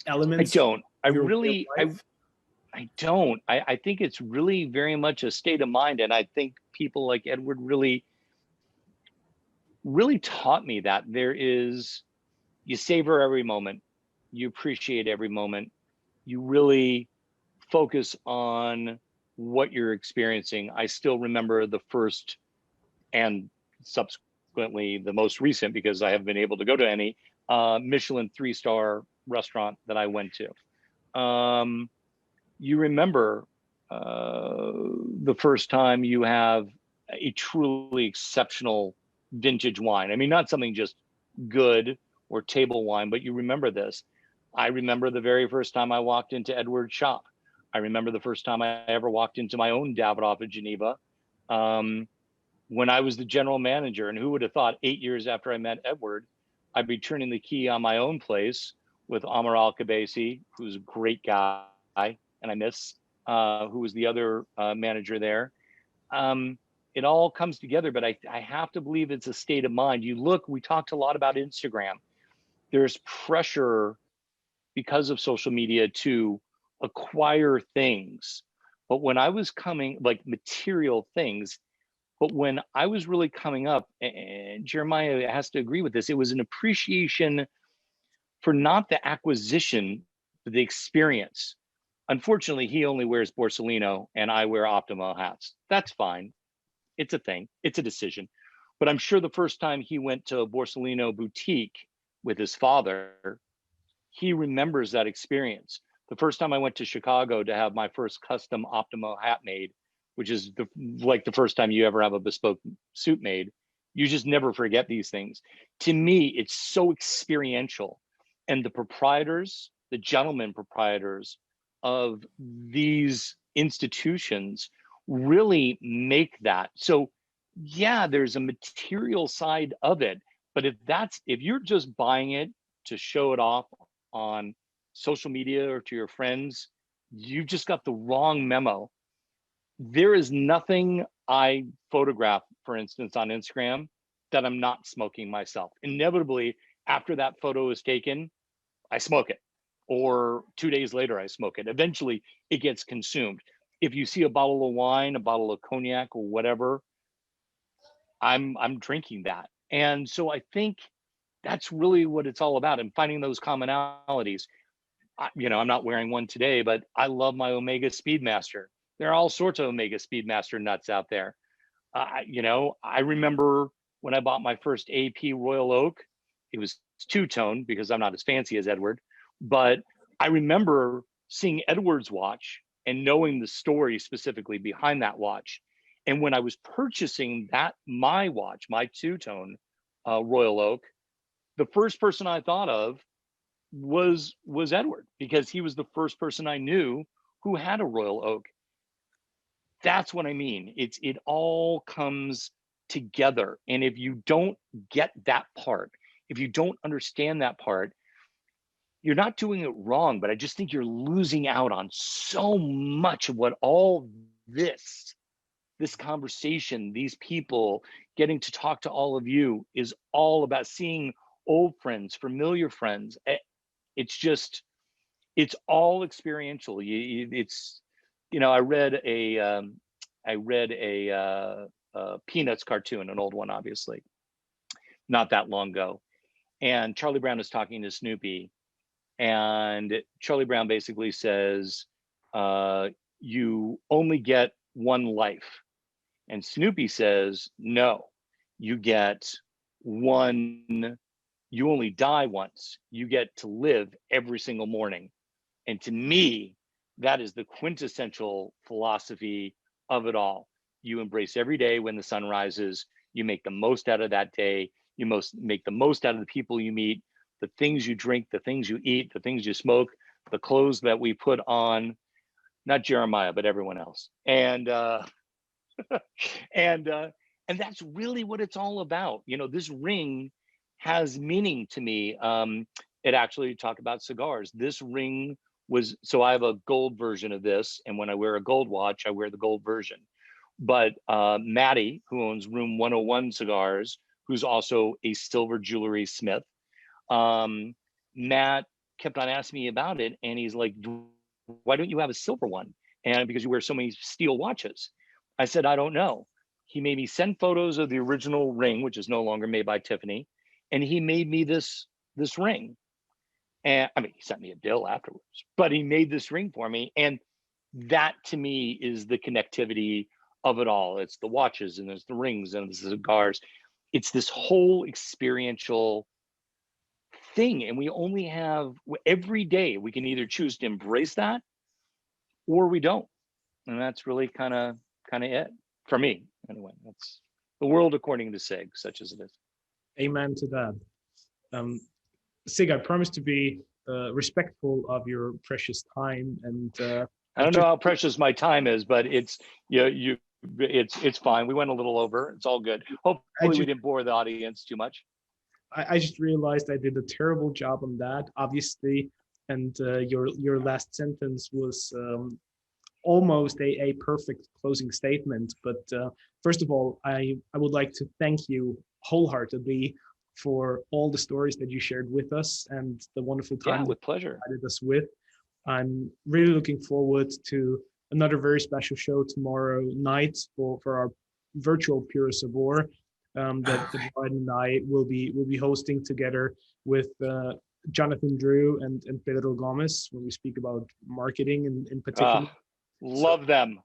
elements?
I don't. I don't. I think it's really very much a state of mind, and I think people like Edward really taught me that you savor every moment, you appreciate every moment, you really focus on what you're experiencing. I still remember the first and subsequently the most recent, because I haven't been able to go to any, Michelin 3-star restaurant that I went to. You remember the first time you have a truly exceptional vintage wine. I mean, not something just good or table wine, but you remember this. I remember the very first time I walked into Edward's shop. I remember the first time I ever walked into my own Davidoff of Geneva, when I was the general manager. And who would have thought 8 years after I met Edward, I'd be turning the key on my own place with Amar Al-Kabesi, who's a great guy, and I miss, who was the other manager there. It all comes together, but I have to believe it's a state of mind. We talked a lot about Instagram. There's pressure because of social media to acquire things. But when I was coming, like material things, but when I was really coming up, and Jeremiah has to agree with this, it was an appreciation for not the acquisition, but the experience. Unfortunately, he only wears Borsalino and I wear Optimo hats. That's fine. It's a thing. It's a decision. But I'm sure the first time he went to a Borsalino boutique with his father, he remembers that experience. The first time I went to Chicago to have my first custom Optimo hat made, which is like the first time you ever have a bespoke suit made, you just never forget these things. To me, it's so experiential. And the proprietors, the gentlemen proprietors of these institutions really make that. So yeah, there's a material side of it, but if you're just buying it to show it off on social media or to your friends, you've just got the wrong memo. There is nothing I photograph, for instance, on Instagram that I'm not smoking myself. Inevitably, after that photo is taken, I smoke it. Or 2 days later, I smoke it. Eventually, it gets consumed. If you see a bottle of wine, a bottle of cognac, or whatever, I'm drinking that. And so I think that's really what it's all about, and finding those commonalities. I'm not wearing one today, but I love my Omega Speedmaster. There are all sorts of Omega Speedmaster nuts out there. I remember when I bought my first AP Royal Oak, it was two-tone because I'm not as fancy as Edward, but I remember seeing Edward's watch and knowing the story specifically behind that watch. And when I was purchasing my watch, my two-tone Royal Oak, the first person I thought of was Edward, because he was the first person I knew who had a Royal Oak. That's what I mean. It all comes together. And if you don't get that part, if you don't understand that part, you're not doing it wrong, but I just think you're losing out on so much of what all this conversation, these people getting to talk to all of you is all about. Seeing old friends, familiar friends. It's all experiential. I read a Peanuts cartoon, an old one, obviously, not that long ago. And Charlie Brown is talking to Snoopy, and Charlie Brown basically says, you only get one life. And Snoopy says, no, you only die once. You get to live every single morning. And to me, that is the quintessential philosophy of it all. You embrace every day when the sun rises. You make the most out of that day. You make the most out of the people you meet, the things you drink, the things you eat, the things you smoke, the clothes that we put on, not Jeremiah, but everyone else. And and that's really what it's all about. This ring has meaning to me. it actually talked about cigars. This ring was, so I have a gold version of this, and when I wear a gold watch, I wear the gold version. But Maddie, who owns Room 101 Cigars, who's also a silver jewelry smith, Matt kept on asking me about it, and he's like, why don't you have a silver one? And because you wear so many steel watches. I said, I don't know. He made me send photos of the original ring, which is no longer made by Tiffany, and he made me this ring. And I mean, he sent me a bill afterwards, but he made this ring for me. And that to me is the connectivity of it all. It's the watches, and there's the rings, and the cigars. It's this whole experiential thing. And we only have, every day we can either choose to embrace that or we don't. And that's really kind of it for me. Anyway, that's the world according to Sig, such as it is.
Amen to that. Sig, I promise to be respectful of your precious time, and
I don't know how precious my time is, but it's it's fine. We went a little over. It's all good. Hopefully we didn't bore the audience too much.
I just realized I did a terrible job on that, obviously, and your last sentence was almost a perfect closing statement. But first of all, I would like to thank you wholeheartedly for all the stories that you shared with us and the wonderful time
with pleasure
you provided us with. I'm really looking forward to another very special show tomorrow night for our virtual Pure Sabor that Brian and I will be hosting together with Jonathan Drew and Pedro Gomez when we speak about marketing in particular.
Love them.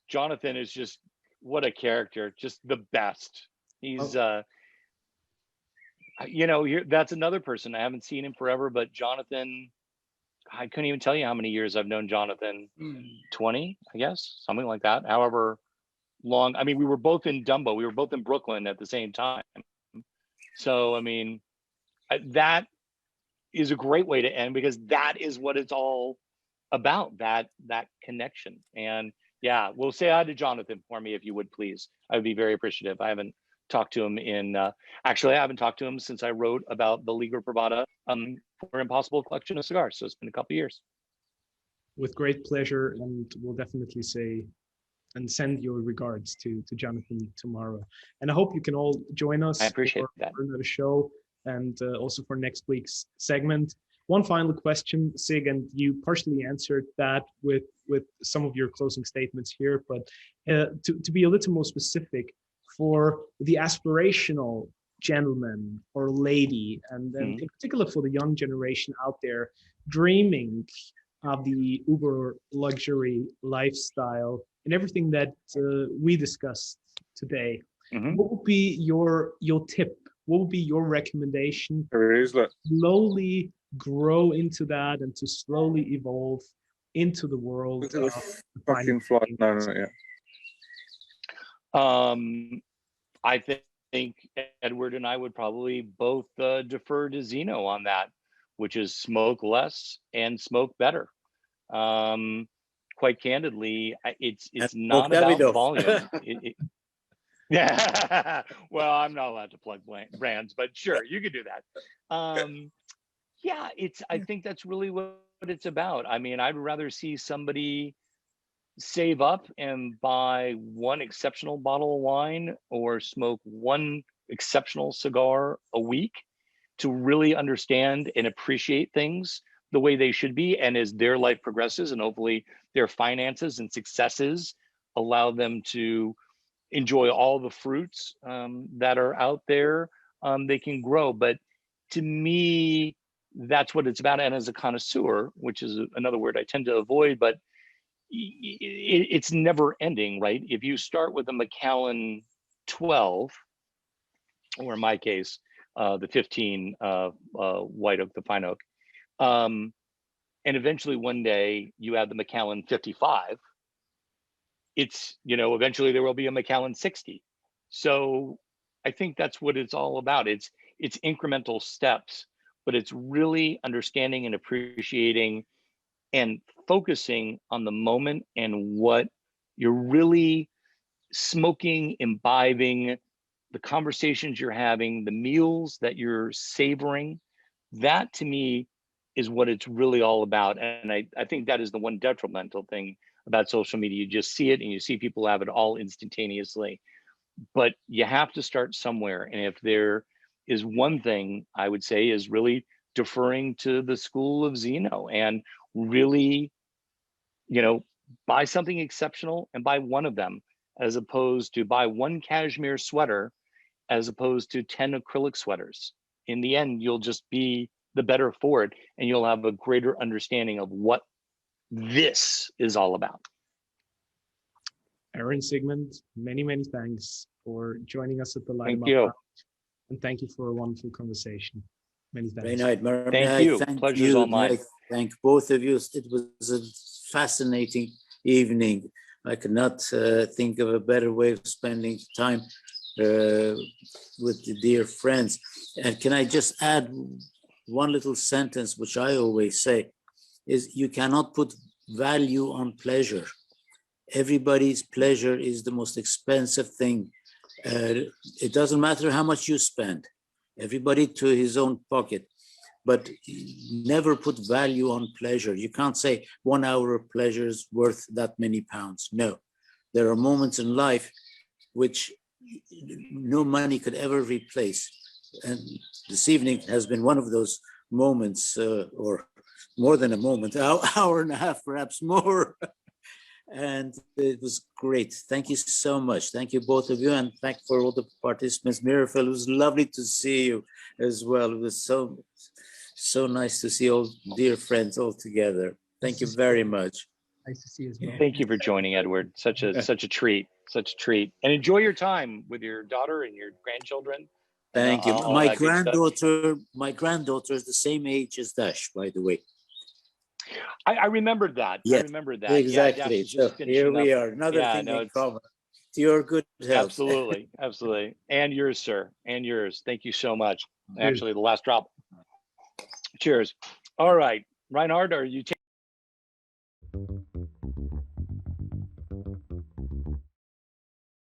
Jonathan is just, what a character, just the best. He's that's another person. I haven't seen him forever, but Jonathan, I couldn't even tell you how many years I've known Jonathan. 20, I guess, something like that. However long. I mean, we were both in Dumbo. We were both in Brooklyn at the same time. So, I mean, that is a great way to end, because that is what it's all about, that connection. And yeah, we'll say hi to Jonathan for me, if you would, please. I'd be very appreciative. I haven't talked to him actually, I haven't talked to him since I wrote about the Liga Privada for Impossible Collection of Cigars. So it's been a couple of years.
With great pleasure, and we'll definitely say and send your regards to Jonathan tomorrow. And I hope you can all join us.
I appreciate that.
For another show, and also for next week's segment. One final question, Sig, and you partially answered that with some of your closing statements here, but to be a little more specific, for the aspirational gentleman or lady, and then in particular for the young generation out there dreaming of the uber luxury lifestyle and everything that we discussed today, what would be your tip? What would be your recommendation? Slowly grow into that and to slowly evolve into the world.
Fucking flight. No, not yet.
I think Edward and I would probably both defer to Zeno on that, which is smoke less and smoke better. Quite candidly, it's not about volume. Yeah. Well, I'm not allowed to plug brands, but sure, you could do that. Yeah, I think that's really what it's about. I mean, I'd rather see somebody save up and buy one exceptional bottle of wine or smoke one exceptional cigar a week to really understand and appreciate things the way they should be. And as their life progresses, and hopefully their finances and successes allow them to enjoy all the fruits that are out there, they can grow. But to me, that's what it's about. And as a connoisseur, which is another word I tend to avoid, but it's never ending, right? If you start with a Macallan 12, or in my case, the 15 white oak, the fine oak, and eventually one day you have the Macallan 55, it's, eventually there will be a Macallan 60. So I think that's what it's all about. It's incremental steps, but it's really understanding and appreciating and focusing on the moment and what you're really smoking, imbibing, the conversations you're having, the meals that you're savoring, That to me is what it's really all about. And I think that is the one detrimental thing about social media. You just see it and you see people have it all instantaneously. But you have to start somewhere. And if there is one thing I would say is really deferring to the school of Zeno and really, buy something exceptional and buy one of them, as opposed to buy one cashmere sweater, as opposed to 10 acrylic sweaters. In the end, you'll just be the better for it, and you'll have a greater understanding of what this is all about.
Aaron Sigmond, many, many thanks for joining us at the Light 'em
Thank you.
Up. And thank you for a wonderful conversation. Many thanks.
Reinhard,
thank you. Pleasure's all mine.
Thank both of you. It was a fascinating evening. I could not think of a better way of spending time with the dear friends. And can I just add one little sentence, which I always say, is you cannot put value on pleasure. Everybody's pleasure is the most expensive thing. It doesn't matter how much you spend. Everybody to his own pocket, but never put value on pleasure. You can't say 1 hour of pleasure is worth that many pounds. No, there are moments in life which no money could ever replace. And this evening has been one of those moments, or more than a moment, hour and a half, perhaps more. And it was great. Thank you so much. Thank you, both of you. And thank for all the participants. Meerapfel, it was lovely to see you as well. It was so nice to see all dear friends all together. Thank you very much.
Nice to see you as well.
Thank you for joining, Edward. Such a treat. Such a treat. And enjoy your time with your daughter and your grandchildren.
Thank you. My granddaughter is the same age as Dash, by the way.
I remembered that.
Yes,
I remembered that.
Exactly. So here we are. Another thing in common. To your good health.
Absolutely. Absolutely. And yours, sir. And yours. Thank you so much. Actually, the last drop. Cheers. All right. Reinhard, are you